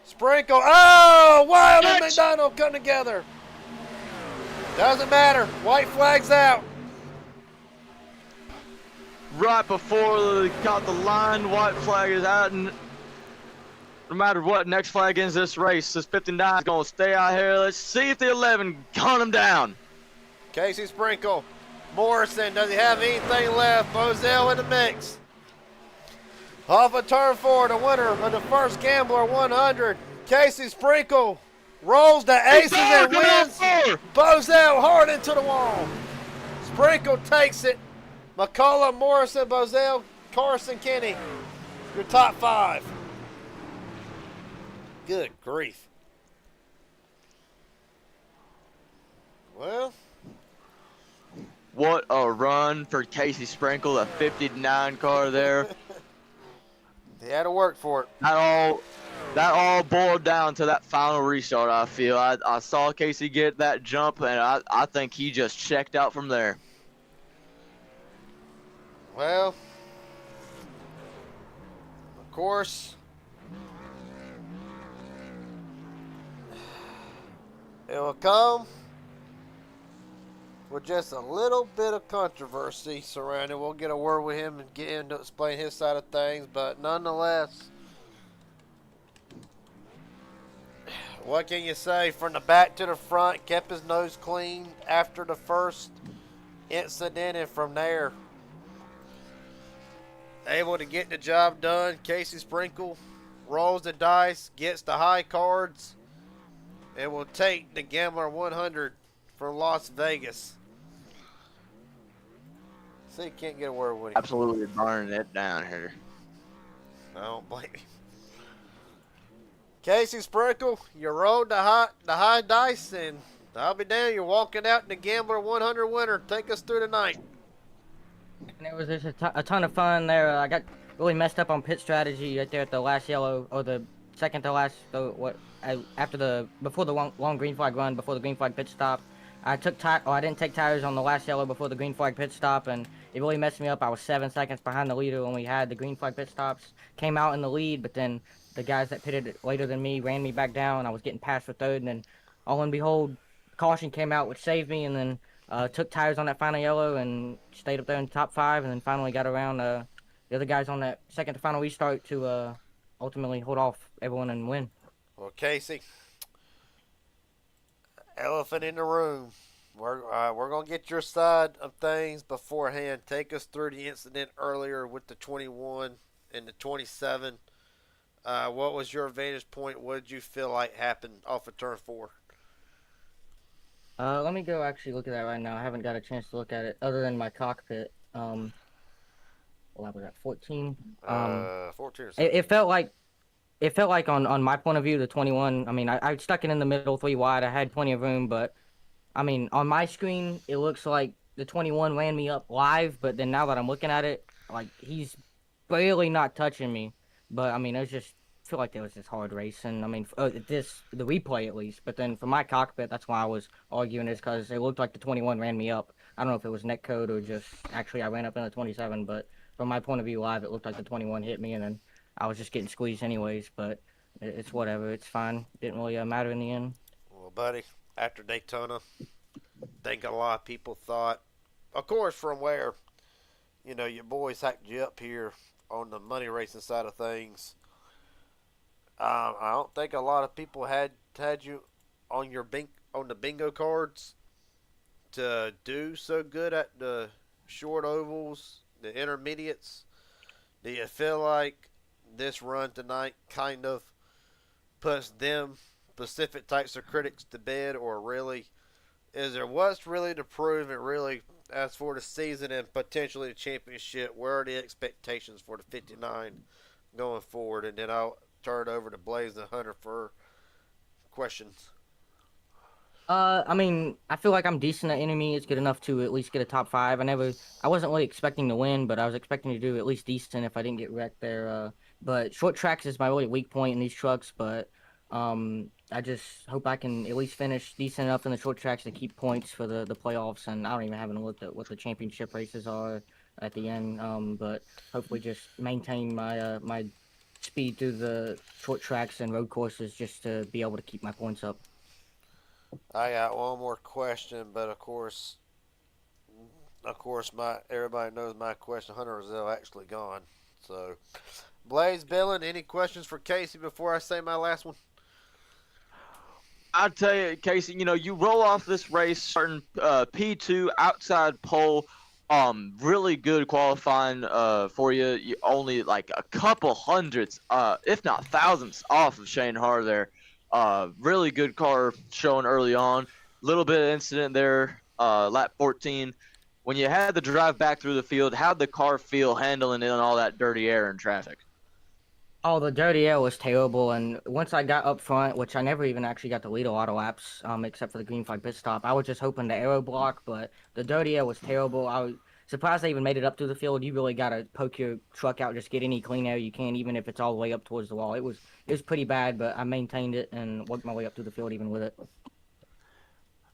Sprinkle, oh, Wild and McDonald come together. Doesn't matter, white flag's out. Right before they got the line, white flag is out, and no matter what, next flag ends this race. This 59 is going to stay out here. Let's see if the 11 gun him down. Casey Sprinkle, Morrison, does he have anything left? Bozell in the mix. Off of turn 4, the winner of the first Gambler 100. Casey Sprinkle rolls the aces and wins. Bozell hard into the wall. Sprinkle takes it. McCullough, Morrison, Bozell, Carson, Kenny, your top 5. Good grief. Well, what a run for Casey Sprinkle, a 59 car there. he had to work for it. That all boiled down to that final restart, I feel. I saw Casey get that jump, and I think he just checked out from there. Well, of course, it will come with just a little bit of controversy surrounding. We'll get a word with him and get him to explain his side of things, but nonetheless, what can you say? From the back to the front, kept his nose clean after the first incident, and from there, able to get the job done. Casey Sprinkle rolls the dice, gets the high cards, and will take the Gambler 100 for Las Vegas. See, you can't get a word with him. Absolutely burning it down here. I don't blame him. Casey Sprinkle, you rolled the high dice, and I'll be damned, you're walking out the Gambler 100 winner. Take us through the night. And it was just a ton of fun there. I got really messed up on pit strategy right there at the last yellow, or the second to last, before the long green flag run, before the green flag pit stop. I didn't take tires on the last yellow before the green flag pit stop, and it really messed me up. I was 7 seconds behind the leader when we had the green flag pit stops. Came out in the lead, but then the guys that pitted later than me ran me back down. I was getting passed for third, and then all in behold, caution came out, which saved me, and then took tires on that final yellow and stayed up there in the top 5, and then finally got around the other guys on that second to final restart to ultimately hold off everyone and win. Well, Casey, elephant in the room. We're gonna get your side of things beforehand. Take us through the incident earlier with the 21 and the 27. What was your vantage point? What did you feel like happened off of turn 4? Let me go actually look at that right now. I haven't got a chance to look at it other than my cockpit. Well, I was at 14. 14 or something. It felt like on my point of view, the 21. I mean, I stuck it in the middle 3 wide. I had plenty of room, but I mean, on my screen, it looks like the 21 ran me up live. But then now that I'm looking at it, like he's barely not touching me. But I mean, it was just feel like there was this hard race, and I mean, the replay at least. But then for my cockpit, that's why I was arguing, is because it looked like the 21 ran me up. I don't know if it was net code or just actually I ran up in the 27. But from my point of view live, it looked like the 21 hit me, and then I was just getting squeezed anyways. But it's whatever. It's fine. Didn't really matter in the end. Well, buddy, after Daytona, I think a lot of people thought, of course, from where, you know, your boys hacked you up here on the money racing side of things. I don't think a lot of people had you on the bingo cards to do so good at the short ovals, the intermediates. Do you feel like this run tonight kind of puts them specific types of critics to bed, or really is there what's really to prove it really as for the season and potentially the championship? Where are the expectations for the 59 going forward? And then I'll turn it over to Blaze and Hunter for questions. I mean, I feel like I'm decent at enemy. It's good enough to at least get a top five. I wasn't really expecting to win, but I was expecting to do at least decent if I didn't get wrecked there. But short tracks is my really weak point in these trucks. But I just hope I can at least finish decent enough in the short tracks to keep points for the playoffs. And I don't even haven't looked at what the championship races are at the end. But hopefully just maintain my speed through the short tracks and road courses just to be able to keep my points up. I got one more question, but my everybody knows my question. Hunter Roselle actually gone. So, Blaze, Billin, any questions for Casey before I say my last one? I'll tell you, Casey, you roll off this race starting P2 outside pole, really good qualifying for you. You only like a couple hundreds, if not thousands, off of Shane Har there. Really good car showing early on. Little bit of incident there, lap 14. When you had to drive back through the field, how'd the car feel handling in all that dirty air and traffic? Oh, the dirty air was terrible, and once I got up front, which I never even actually got to lead a lot of laps, except for the green flag pit stop, I was just hoping to aero block, but the dirty air was terrible. I was surprised I even made it up to the field. You really gotta poke your truck out, just get any clean air you can, even if it's all the way up towards the wall. It was pretty bad, but I maintained it and worked my way up to the field even with it.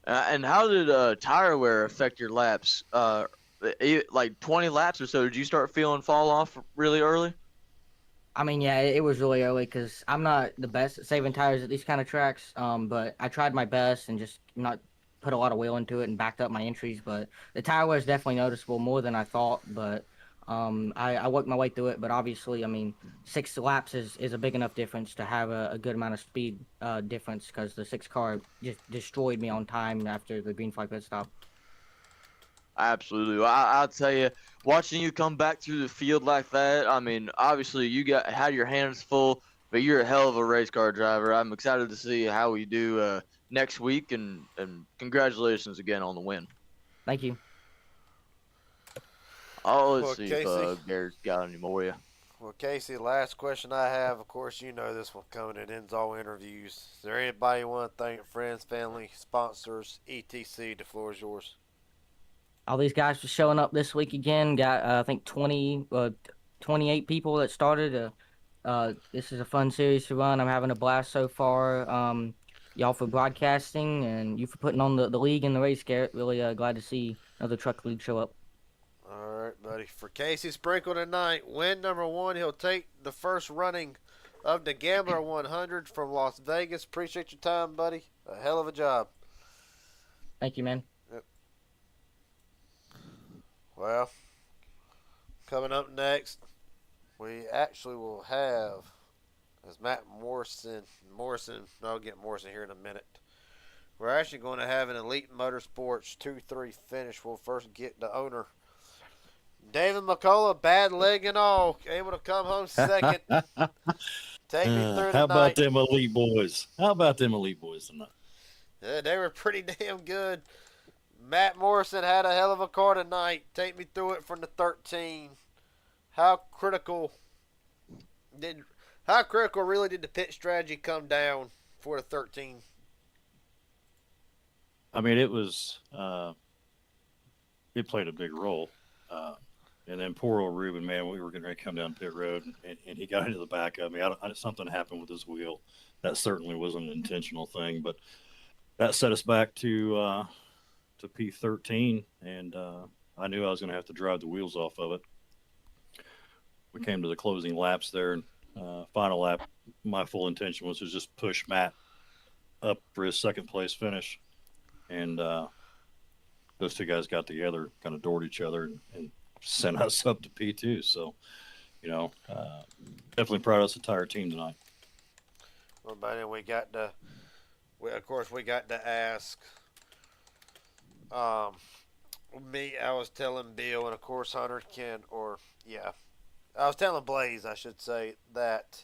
And how did tire wear affect your laps? Like 20 laps or so, did you start feeling fall off really early? I mean, yeah, it was really early because I'm not the best at saving tires at these kind of tracks. But I tried my best and just not put a lot of wheel into it and backed up my entries. But the tire wear is definitely noticeable more than I thought. But I worked my way through it. But obviously, I mean, 6 laps is a big enough difference to have a good amount of speed difference because the 6 car just destroyed me on time after the green flag pit stop. Absolutely. Well, I'll tell you, watching you come back through the field like that, I mean, obviously you had your hands full, but you're a hell of a race car driver. I'm excited to see how we do next week, and congratulations again on the win. Thank you. Oh, let's Well, see Casey. if Garrett's got any more. Yeah. Well, Casey, last question I have, of course, you know this one coming. It ends all interviews. Is there anybody you want to thank? Friends, family, sponsors, etc. The floor is yours. All these guys for showing up this week again. Got I think 28 people that started. This is a fun series to run. I'm having a blast so far. Y'all for broadcasting and you for putting on the league and the race, Garrett. Really glad to see another truck league show up. All right, buddy. For Casey Sprinkle tonight, win number 1. He'll take the first running of the Gambler 100 from Las Vegas. Appreciate your time, buddy. A hell of a job. Thank you, man. Well, coming up next, we actually will have, as Matt Morrison, I'll get Morrison here in a minute. We're actually going to have an Elite Motorsports 2-3 finish. We'll first get the owner, David McCullough, bad leg and all, able to come home second. Take me through the How about night. them elite boys? How about them elite boys tonight? Yeah, they were pretty damn good. Matt Morrison had a hell of a car tonight. Take me through it from the 13. How critical really did the pit strategy come down for the 13? I mean, it was it played a big role. And then poor old Ruben, man, we were getting ready to come down pit road, and he got into the back of me. Something happened with his wheel. That certainly wasn't an intentional thing, but that set us back to P13, and I knew I was going to have to drive the wheels off of it. We came to the closing laps there, and final lap, my full intention was to just push Matt up for his second place finish, and those two guys got together, kind of doored each other, and sent us up to P2. So, definitely proud of us entire team tonight. Well, buddy, we got to ask. I was telling Bill, and of course Hunter I was telling Blaze, I should say, that,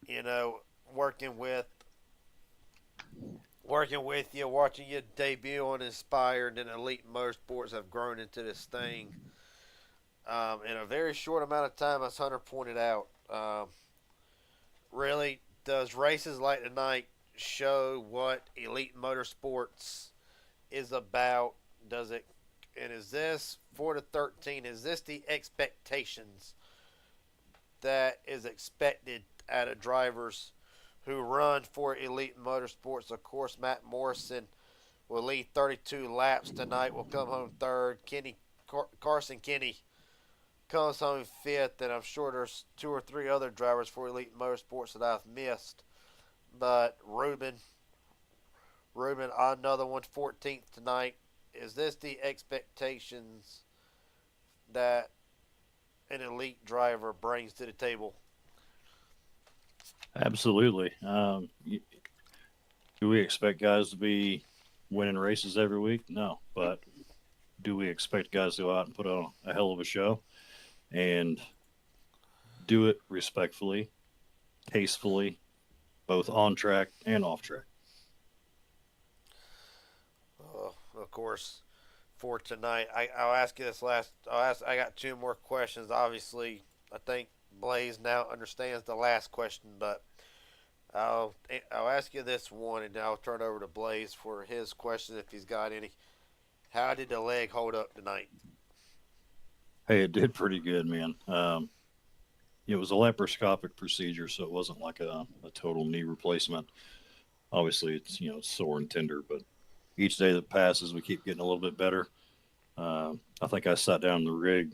you know, working with you, watching you debut on Inspired and Elite Motorsports have grown into this thing in a very short amount of time, as Hunter pointed out. Really, does races like tonight show what Elite Motorsports is about? Does it? And is this 4 to 13? Is this the expectations that is expected out of drivers who run for Elite Motorsports? Of course, Matt Morrison will lead 32 laps tonight. Will come home third. Carson Kenny comes home fifth, and I'm sure there's 2 or 3 other drivers for Elite Motorsports that I've missed. But Ruben, another one, 14th tonight. Is this the expectations that an elite driver brings to the table? Absolutely. Do we expect guys to be winning races every week? No, but do we expect guys to go out and put on a hell of a show and do it respectfully, tastefully, both on track and off track? Of course, for tonight, I'll ask you this last. I got 2 more questions. Obviously, I think Blaze now understands the last question, but I'll ask you this one, and then I'll turn it over to Blaze for his question if he's got any. How did the leg hold up tonight? Hey, it did pretty good, man. It was a laparoscopic procedure, so it wasn't like a total knee replacement. Obviously, it's sore and tender, but each day that passes, we keep getting a little bit better. I think I sat down in the rig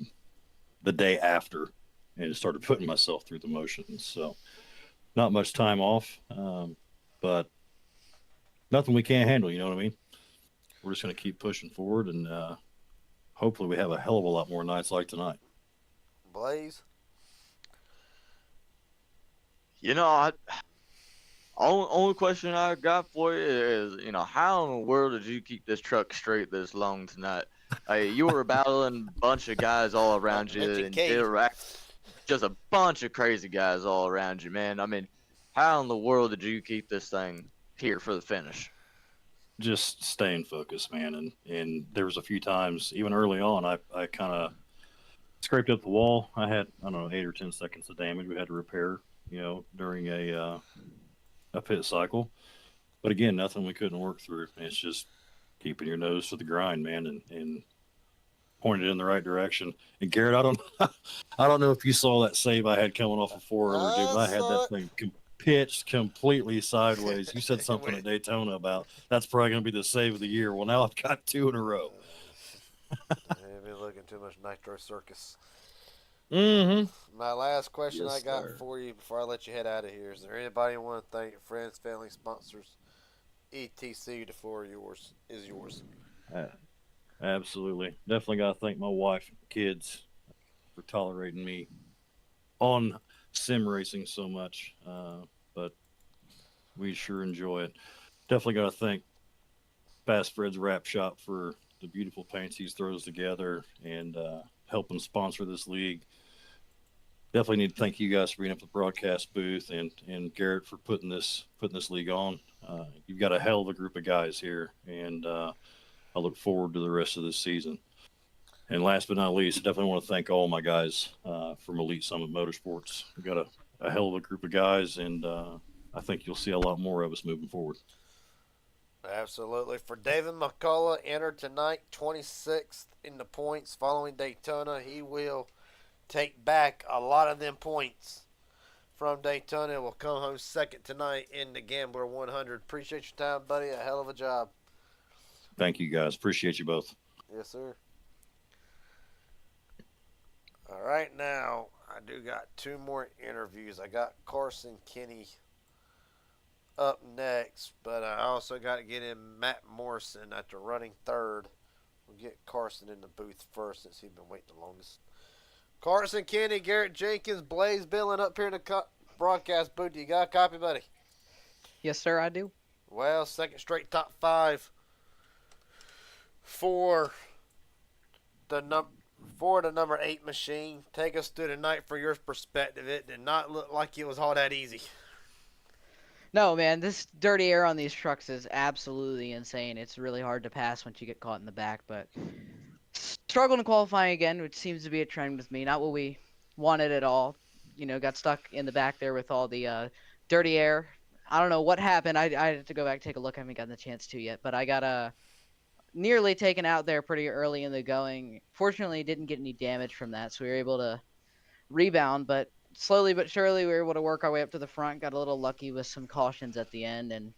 the day after and started putting myself through the motions. So not much time off, but nothing we can't handle. You know what I mean? We're just going to keep pushing forward, and hopefully we have a hell of a lot more nights like tonight. Blaze? Only question I got for you is, how in the world did you keep this truck straight this long tonight? You were battling a bunch of guys all around you, and there were just a bunch of crazy guys all around you, man. I mean, how in the world did you keep this thing here for the finish? Just staying focused, man. And there was a few times, even early on, I kind of scraped up the wall. I had, I don't know, 8 or 10 seconds of damage we had to repair, during a pit cycle. But again, nothing we couldn't work through. It's just keeping your nose to the grind, man, and pointed in the right direction. And Garrett, I don't know if you saw that save I had coming off of 4 earlier, dude, but I had that thing pitched completely sideways. You said something at Daytona about that's probably going to be the save of the year. Well, now I've got 2 in a row. I've been looking too much Nitro Circus. Mm-hmm. My last question Yes, I got sir. for you before I let you head out of here. Is there anybody you want to thank? Your friends, family, sponsors, etc. The floor is yours. Absolutely. Definitely got to thank my wife and kids for tolerating me on sim racing so much. But we sure enjoy it. Definitely got to thank Fast Fred's Wrap Shop for the beautiful paints he throws together and helping sponsor this league. Definitely need to thank you guys for being up at the broadcast booth and Garrett for putting this league on. You've got a hell of a group of guys here, and I look forward to the rest of this season. And last but not least, I definitely want to thank all my guys from Elite Summit Motorsports. We've got a hell of a group of guys, and I think you'll see a lot more of us moving forward. Absolutely. For David McCullough, entered tonight 26th in the points following Daytona. He will take back a lot of them points from Daytona and will come home second tonight in the Gambler 100. Appreciate your time, buddy. A hell of a job. Thank you, guys. Appreciate you both. Yes, sir. All right, now I do got 2 more interviews. I got Carson Kenny up next, but I also got to get in Matt Morrison after running third. We'll get Carson in the booth first since he's been waiting the longest. Carson Kenny, Garrett Jenkins, Blaze Billing up here in the broadcast booth. You got a copy, buddy? Yes, sir, I do. Well, second straight top 5 for the For the number 8 machine, take us through the night from your perspective. It did not look like it was all that easy. No, man, this dirty air on these trucks is absolutely insane. It's really hard to pass once you get caught in the back, but struggling to qualifying again, which seems to be a trend with me. Not what we wanted at all. Got stuck in the back there with all the dirty air. I don't know what happened. I had to go back and take a look. I haven't gotten the chance to yet, but I got nearly taken out there pretty early in the going. Fortunately, didn't get any damage from that, so we were able to rebound. But slowly but surely, we were able to work our way up to the front. Got a little lucky with some cautions at the end, and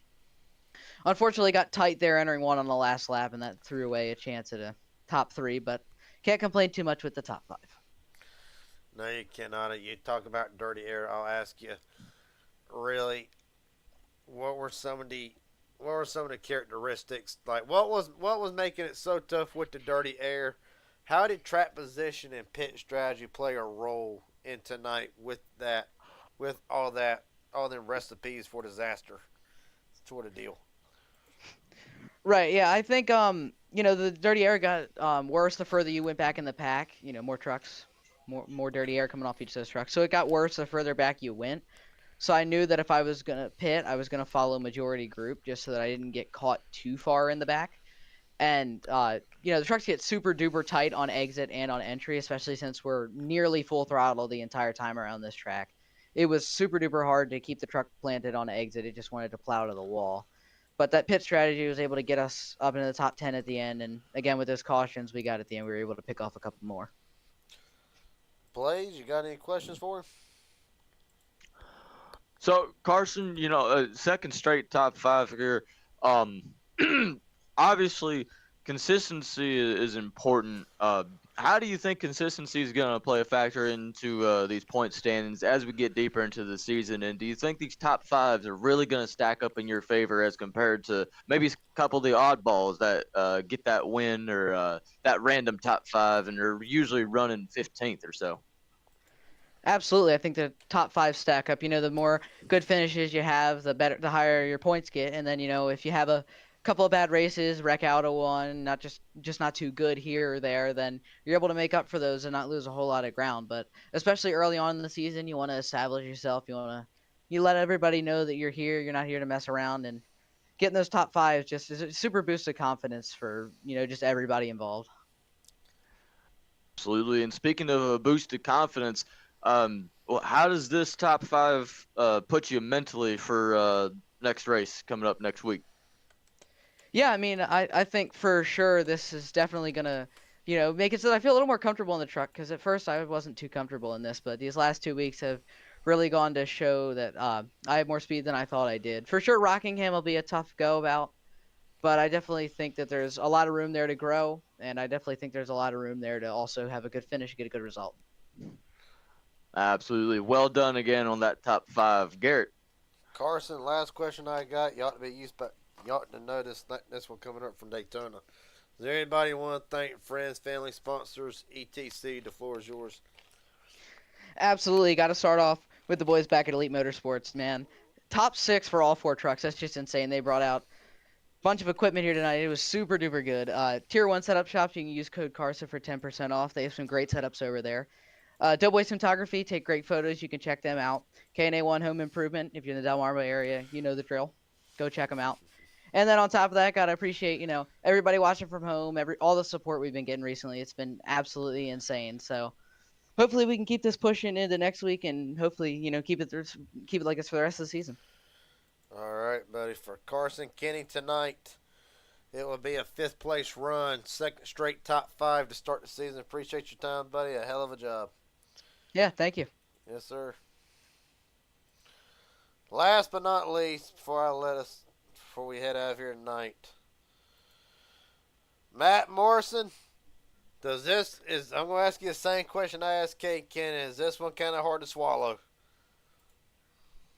unfortunately got tight there entering one on the last lap, and that threw away a chance at a top 3. But can't complain too much with the top 5. No, you cannot. You talk about dirty air. I'll ask you, really, what were some of the characteristics? Like, what was making it so tough with the dirty air? How did track position and pit strategy play a role in tonight with all them recipes for disaster sort of deal? Right, yeah, I think the dirty air got worse the further you went back in the pack. More trucks, more dirty air coming off each of those trucks. So it got worse the further back you went. So I knew that if I was gonna pit, I was gonna follow majority group just so that I didn't get caught too far in the back. And the trucks get super duper tight on exit and on entry, especially since we're nearly full throttle the entire time around this track. It was super duper hard to keep the truck planted on exit. It just wanted to plow to the wall. But that pit strategy was able to get us up into the top 10 at the end. And again, with those cautions we got at the end, we were able to pick off a couple more. Blaze, you got any questions for him? So Carson, second straight top 5 here. Obviously, consistency is important. How do you think consistency is going to play a factor into these point standings as we get deeper into the season? And do you think these top 5s are really going to stack up in your favor as compared to maybe a couple of the oddballs that get that win or that random top 5 and are usually running 15th or so? Absolutely. I think the top 5 stack up. The more good finishes you have, the higher your points get. And then, if you have a couple of bad races, wreck out of one, just not too good here or there, then you're able to make up for those and not lose a whole lot of ground. But especially early on in the season, you want to establish yourself. You let everybody know that you're here. You're not here to mess around, and getting those top 5s just is a super boost of confidence for, just everybody involved. Absolutely. And speaking of a boost of confidence, how does this top 5 put you mentally for next race coming up next week? Yeah, I mean, I think for sure this is definitely going to, make it so that I feel a little more comfortable in the truck, because at first I wasn't too comfortable in this, but these last 2 weeks have really gone to show that I have more speed than I thought I did. For sure, Rockingham will be a tough go about, but I definitely think that there's a lot of room there to grow, and I definitely think there's a lot of room there to also have a good finish and get a good result. Absolutely. Well done again on that top 5. Garrett. Carson, last question I got. You ought to know this one coming up from Daytona. Is there anybody want to thank friends, family, sponsors, etc.? The floor is yours. Absolutely. Got to start off with the boys back at Elite Motorsports, man. Top 6 for all 4 trucks. That's just insane. They brought out a bunch of equipment here tonight. It was super duper good. Tier 1 setup shops, you can use code Carson for 10% off. They have some great setups over there. Doughboy Cinematography, take great photos. You can check them out. K&A1 Home Improvement, if you're in the Delmarva area, you know the drill. Go check them out. And then on top of that, gotta appreciate, everybody watching from home, all the support we've been getting recently. It's been absolutely insane. So hopefully we can keep this pushing into next week, and hopefully, keep it like this for the rest of the season. All right, buddy. For Carson Kenny tonight, it will be a 5th place run, second straight top 5 to start the season. Appreciate your time, buddy. A hell of a job. Yeah, thank you. Yes, sir. Last but not least, before we head out of here tonight, Matt Morrison. I'm going to ask you the same question I asked Kate Kenny. Is this one kind of hard to swallow?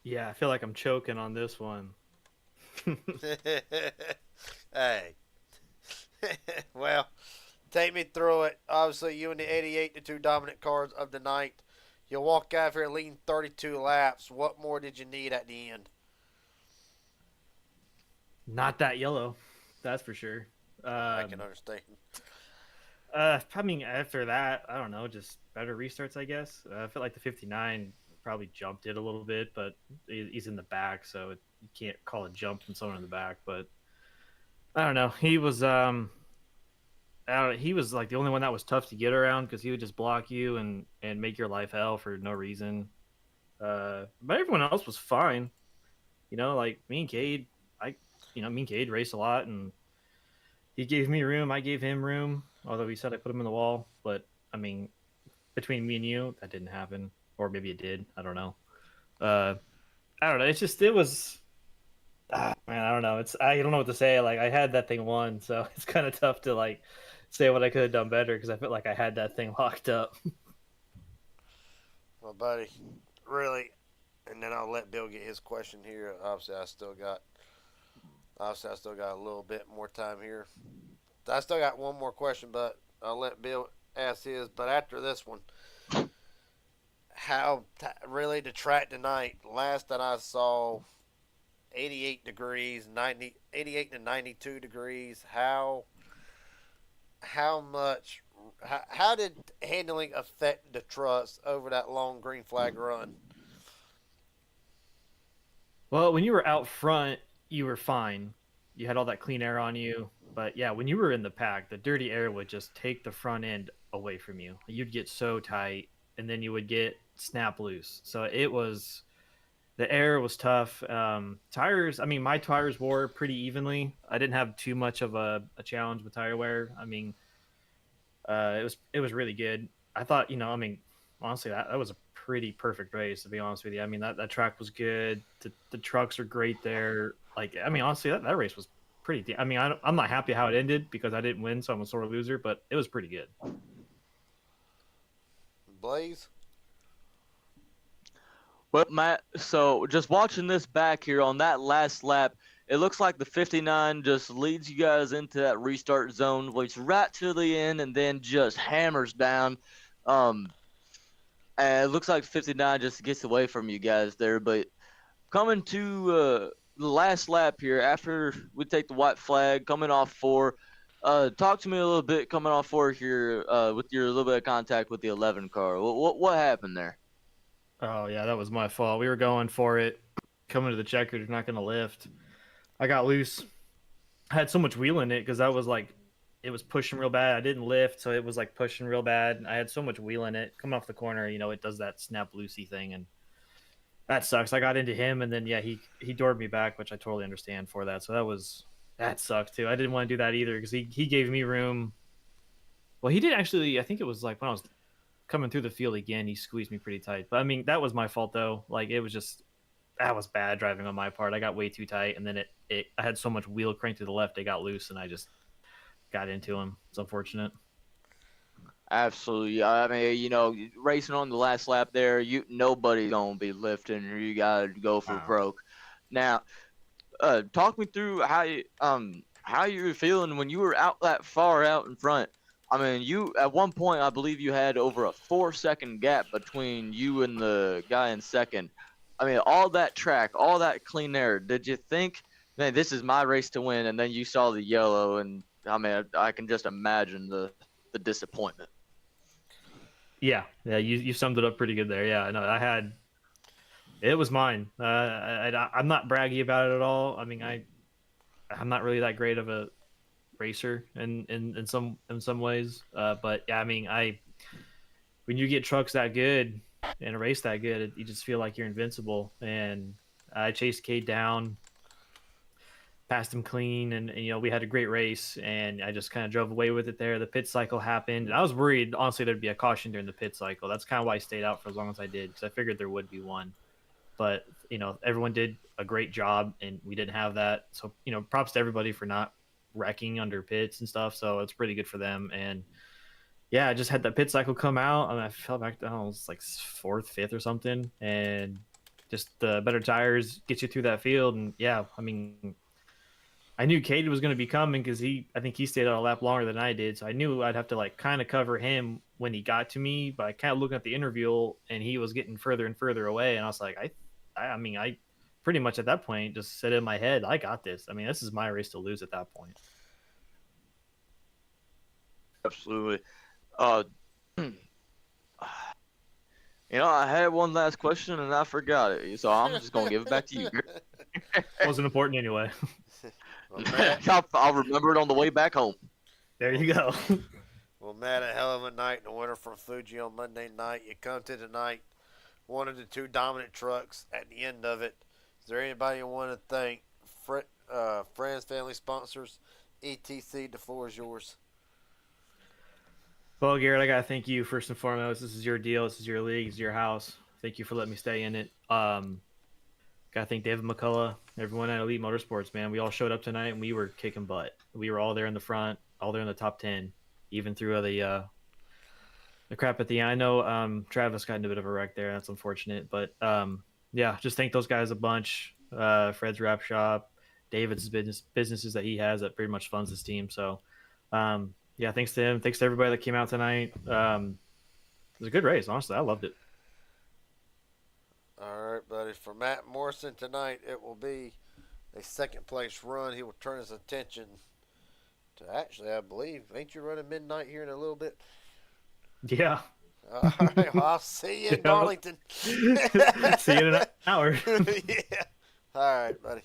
Yeah, I feel like I'm choking on this one. Hey. Well, take me through it. Obviously, you and the 88, the 2 dominant cars of the night. You'll walk out of here leading 32 laps. What more did you need at the end? Not that yellow, that's for sure. I can understand. I mean, after that, I don't know, just better restarts, I guess. I feel like the 59 probably jumped it a little bit, but he's in the back, so you can't call a jump from someone in the back. But I don't know. He was like the only one that was tough to get around because he would just block you and make your life hell for no reason. But everyone else was fine. You know, like me and Cade, me and Cade raced a lot, and he gave me room, I gave him room. Although he said I put him in the wall, but I mean, between me and you, that didn't happen, or maybe it did. I don't know. Uh, I don't know. It was. Man, I don't know. I don't know what to say. Like I had that thing won, so it's kind of tough to like say what I could have done better because I felt like I had that thing locked up. Well, buddy, really, and then I'll let Bill get his question here. Obviously, I still got a little bit more time here. I still got one more question, but I'll let Bill ask his. But after this one, really the track tonight? Last that I saw, 88 degrees, 88 to 92 degrees. How much? How did handling affect the trucks over that long green flag run? Well, when you were out front, you were fine. You had all that clean air on you. But yeah, when you were in the pack, the dirty air would just take the front end away from you. You'd get so tight, and then you would get snap loose. So the air was tough. Tires, I mean, my tires wore pretty evenly. I didn't have too much of a challenge with tire wear. I mean, it was really good. I thought, I mean, honestly, that was a pretty perfect race, to be honest with you. I mean, that track was good. The trucks are great there. Like, I mean, honestly, that race was pretty. I mean, I'm not happy how it ended because I didn't win, so I'm a sore loser. But it was pretty good. Blaze? Well, Matt, so just watching this back here on that last lap, it looks like the 59 just leads you guys into that restart zone, leads right to the end, and then just hammers down. And it looks like 59 just gets away from you guys there. But coming to the last lap here, after we take the white flag, coming off four, talk to me a little bit coming off four here with your little bit of contact with the 11 car. What happened there? Oh yeah, that was my fault. We were going for it, coming to the checker, they're not going to lift. I got loose. I had so much wheel in it because I was like, it was pushing real bad. I didn't lift, so it was like pushing real bad. I had so much wheel in it. Coming off the corner, it does that snap loosey thing, and that sucks. I got into him, and then yeah, he doored me back, which I totally understand for that. So that sucks too. I didn't want to do that either because he gave me room. Well, he did actually. I think it was like when I was coming through the field again, he squeezed me pretty tight. But I mean, that was my fault though. Like it was just that was bad driving on my part. I got way too tight, and then I had so much wheel crank to the left, it got loose, and I just got into him. It's unfortunate. Absolutely. I mean, racing on the last lap there, nobody's gonna be lifting. You gotta go for broke. Now, talk me through how you were feeling when you were out that far out in front. I mean, you at one point I believe you had over a 4-second gap between you and the guy in second. I mean, all that track, all that clean air. Did you think, man, this is my race to win? And then you saw the yellow, and I mean, I can just imagine the disappointment. Yeah, you summed it up pretty good there. Yeah, no, it was mine. I'm not braggy about it at all. I mean, I'm not really that great of a racer in some ways. But yeah, I mean, when you get trucks that good and a race that good, you just feel like you're invincible. And I chased Cade down, passed him clean, and we had a great race. And I just kind of drove away with it there. The pit cycle happened, and I was worried honestly there'd be a caution during the pit cycle. That's kind of why I stayed out for as long as I did because I figured there would be one. But everyone did a great job, and we didn't have that. So props to everybody for not wrecking under pits and stuff. So it's pretty good for them. And yeah, I just had that pit cycle come out, and I fell back down. It was like fourth, fifth, or something. And just the better tires get you through that field. And yeah, I mean, I knew Cade was going to be coming because I think he stayed out a lap longer than I did. So I knew I'd have to like kind of cover him when he got to me. But I kind of looking at the interview, and he was getting further and further away. And I was like, I mean, I pretty much at that point just said in my head, I got this. I mean, this is my race to lose at that point. Absolutely. Uh, I had one last question and I forgot it, so I'm just gonna give it back to you. Wasn't important anyway. Well, Matt, I'll remember it on the way back home. There you go. well, Matt, a hell of a night in the winter from Fuji on Monday night. You come to tonight, one of the two dominant trucks at the end of it. Is there anybody you want to thank? Friends, family, sponsors, etc. The floor is yours. Well, Garrett, I gotta thank you first and foremost. This is your deal. This is your league. This is your house. Thank you for letting me stay in it. Gotta thank David McCullough, everyone at Elite Motorsports, man. We all showed up tonight and we were kicking butt. We were all there in the front, all there in the top 10, even through the crap at the end. I know Travis got in a bit of a wreck there. That's unfortunate, but yeah, just thank those guys a bunch. Fred's Wrap Shop, David's businesses that he has that pretty much funds his team. So yeah, thanks to him. Thanks to everybody that came out tonight. It was a good race, honestly. I loved it. All right, buddy. For Matt Morrison tonight, it will be a second place run. He will turn his attention to actually, I believe, ain't you running midnight here in a little bit? Yeah. All right, well, I'll see you in Darlington. See you in an hour. Yeah. All right, buddy.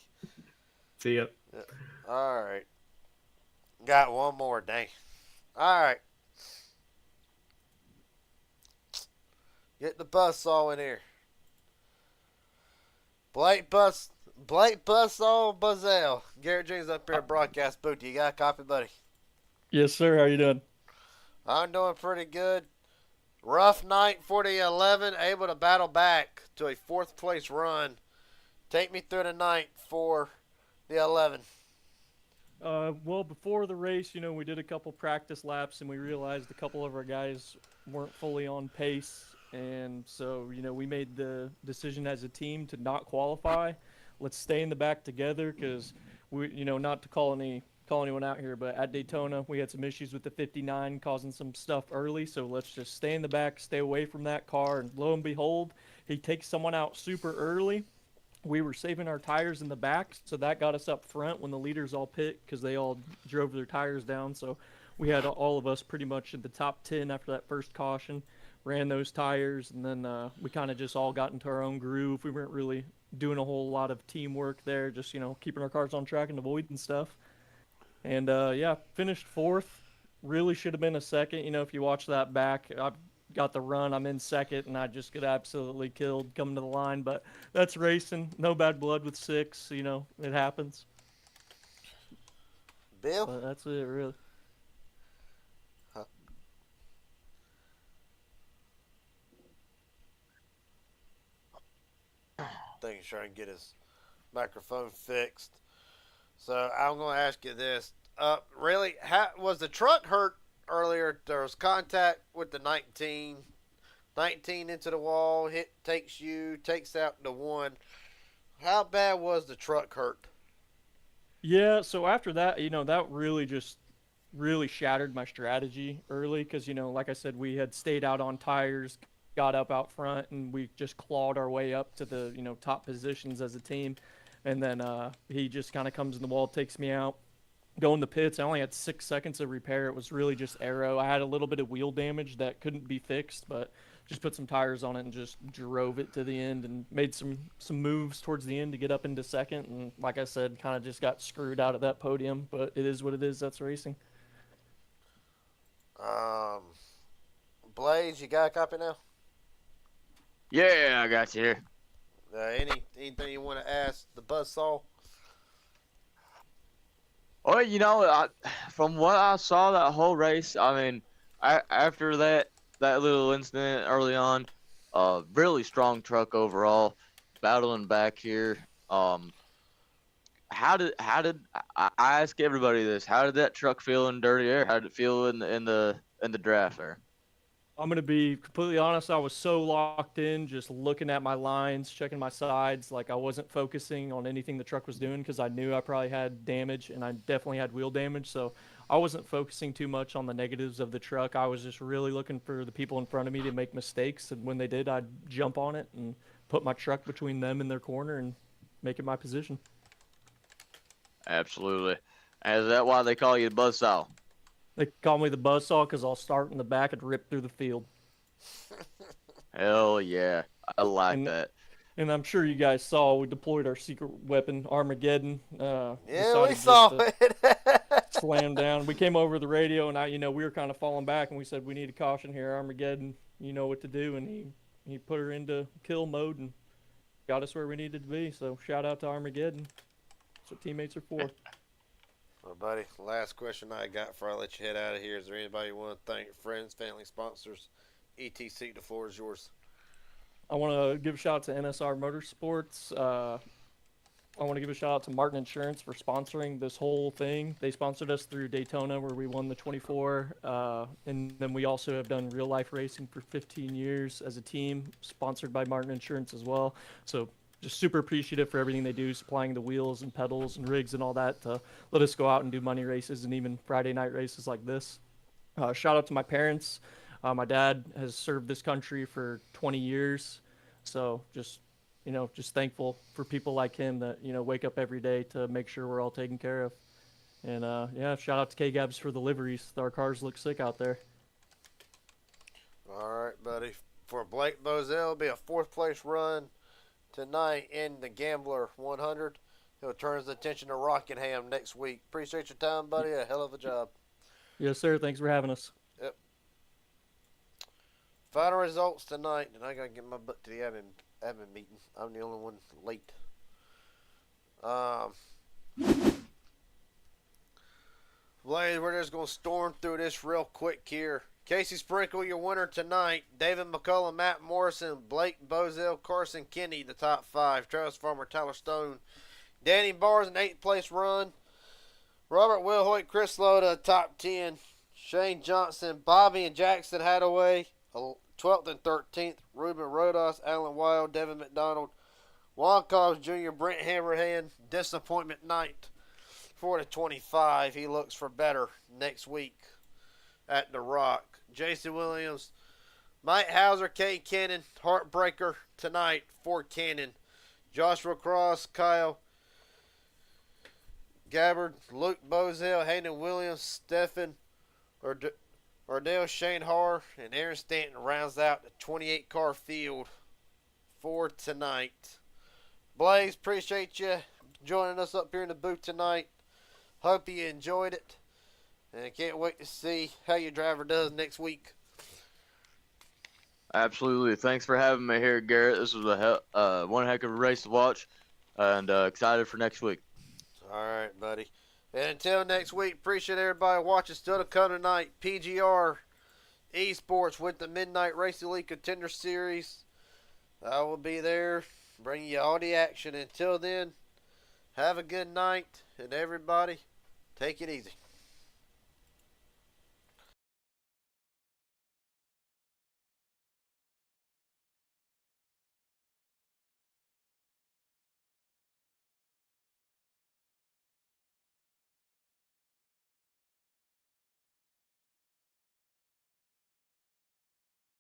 See ya. Yeah. All right. Got one more, dang. All right. Get the buzzsaw in here. Blake Buzzsaw Buzzell. Garrett James up here at broadcast booth. You got a copy, buddy? Yes, sir. How you doing? I'm doing pretty good. Rough night for the 11. Able to battle back to a fourth place run. Take me through the night for the 11. Well, before the race, we did a couple practice laps, and we realized a couple of our guys weren't fully on pace, and so we made the decision as a team to not qualify. Let's stay in the back together, because we, not to call anyone out here, but at Daytona we had some issues with the 59 causing some stuff early, so let's just stay in the back, stay away from that car, and lo and behold, he takes someone out super early. We were saving our tires in the back, so that got us up front when the leaders all pit because they all drove their tires down. So we had all of us pretty much in the top 10 after that first caution, ran those tires, and then we kind of just all got into our own groove. We weren't really doing a whole lot of teamwork there, just, keeping our cars on track and avoiding stuff. And, yeah, finished fourth. Really should have been a second. If you watch that back, I got the run. I'm in second, and I just get absolutely killed coming to the line. But that's racing. No bad blood with 6. It happens. Bill? But that's it, really. Huh. Thinking trying to get his microphone fixed. So I'm going to ask you this. Really, was the truck hurt earlier? There was contact with the 19 into the wall, takes out the 1. How bad was the truck hurt? Yeah, so after that, that really shattered my strategy early because, like I said, we had stayed out on tires, got up out front, and we just clawed our way up to the, top positions as a team. And then he just kind of comes in the wall, takes me out. Go in the pits. I only had 6 seconds of repair. It was really just aero. I had a little bit of wheel damage that couldn't be fixed, but just put some tires on it and just drove it to the end and made some moves towards the end to get up into second. And like I said, kind of just got screwed out at that podium, but it is what it is. That's racing. Blaze, you got a copy now? Yeah, I got you here. Anything you want to ask the buzzsaw? Well, from what I saw that whole race, after that little incident early on, really strong truck overall, battling back here. How did I ask everybody this? How did that truck feel in dirty air? How did it feel in the draft there? I'm going to be completely honest. I was so locked in, just looking at my lines, checking my sides. Like I wasn't focusing on anything the truck was doing because I knew I probably had damage and I definitely had wheel damage. So I wasn't focusing too much on the negatives of the truck. I was just really looking for the people in front of me to make mistakes. And when they did, I'd jump on it and put my truck between them and their corner and make it my position. Absolutely. Is that why they call you the buzzsaw? They call me the buzzsaw because I'll start in the back and rip through the field. Hell yeah. I like And- that. And I'm sure you guys saw we deployed our secret weapon, Armageddon. Yeah, Decided we just saw to it. slam down. We came over the radio, and we were kind of falling back, and we said, we need a caution here, Armageddon. You know what to do, and he put her into kill mode and got us where we needed to be. So shout out to Armageddon. That's what teammates are for. Well, buddy, last question I got before I let you head out of here. Is there anybody you want to thank? Friends, family, sponsors, etc. The floor is yours. I want to give a shout out to NSR Motorsports. I want to give a shout out to Martin Insurance for sponsoring this whole thing. They sponsored us through Daytona where we won the 24. And then we also have done real life racing for 15 years as a team, sponsored by Martin Insurance as well. So just super appreciative for everything they do, supplying the wheels and pedals and rigs and all that to let us go out and do money races and even Friday night races like this. Shout out to my parents. My dad has served this country for 20 years. So just thankful for people like him that, wake up every day to make sure we're all taken care of. And, shout out to K-Gabs for the liveries. Our cars look sick out there. All right, buddy. For Blake Bozell, it'll be a 4th place run tonight in the Gambler 100. He'll turn his attention to Rockingham next week. Appreciate your time, buddy. A hell of a job. Yes, sir. Thanks for having us. Yep. Final results tonight, and I gotta get my butt to the admin meeting. I'm the only one late. Blaze, we're just gonna storm through this real quick here. Casey Sprinkle, your winner tonight. David McCullough, Matt Morrison, Blake Bozell, Carson Kinney, the top 5. Travis Farmer, Tyler Stone. Danny Bars, an 8th place run. Robert Wilhoit, Chris Loda, top 10. Shane Johnson, Bobby and Jackson Hadaway, 12th and 13th. Ruben Rodas, Alan Wild, Devin McDonald, Juan Cobbs Jr., Brent Hammerhand. Disappointment night for the 25. He looks for better next week at the Rock. Jason Williams, Mike Hauser, Kate Cannon, Heartbreaker tonight for Cannon. Joshua Cross, Kyle Gabbard, Luke Bozell, Hayden Williams, Stephen Ardell, Shane Harr, and Aaron Stanton rounds out the 28-car field for tonight. Blaze, appreciate you joining us up here in the booth tonight. Hope you enjoyed it. And I can't wait to see how your driver does next week. Absolutely. Thanks for having me here, Garrett. This was one heck of a race to watch, and excited for next week. All right, buddy. And until next week, appreciate everybody watching. Still to come tonight, PGR Esports with the Midnight Racing League Contender Series. I will be there bringing you all the action. Until then, have a good night, and everybody, take it easy.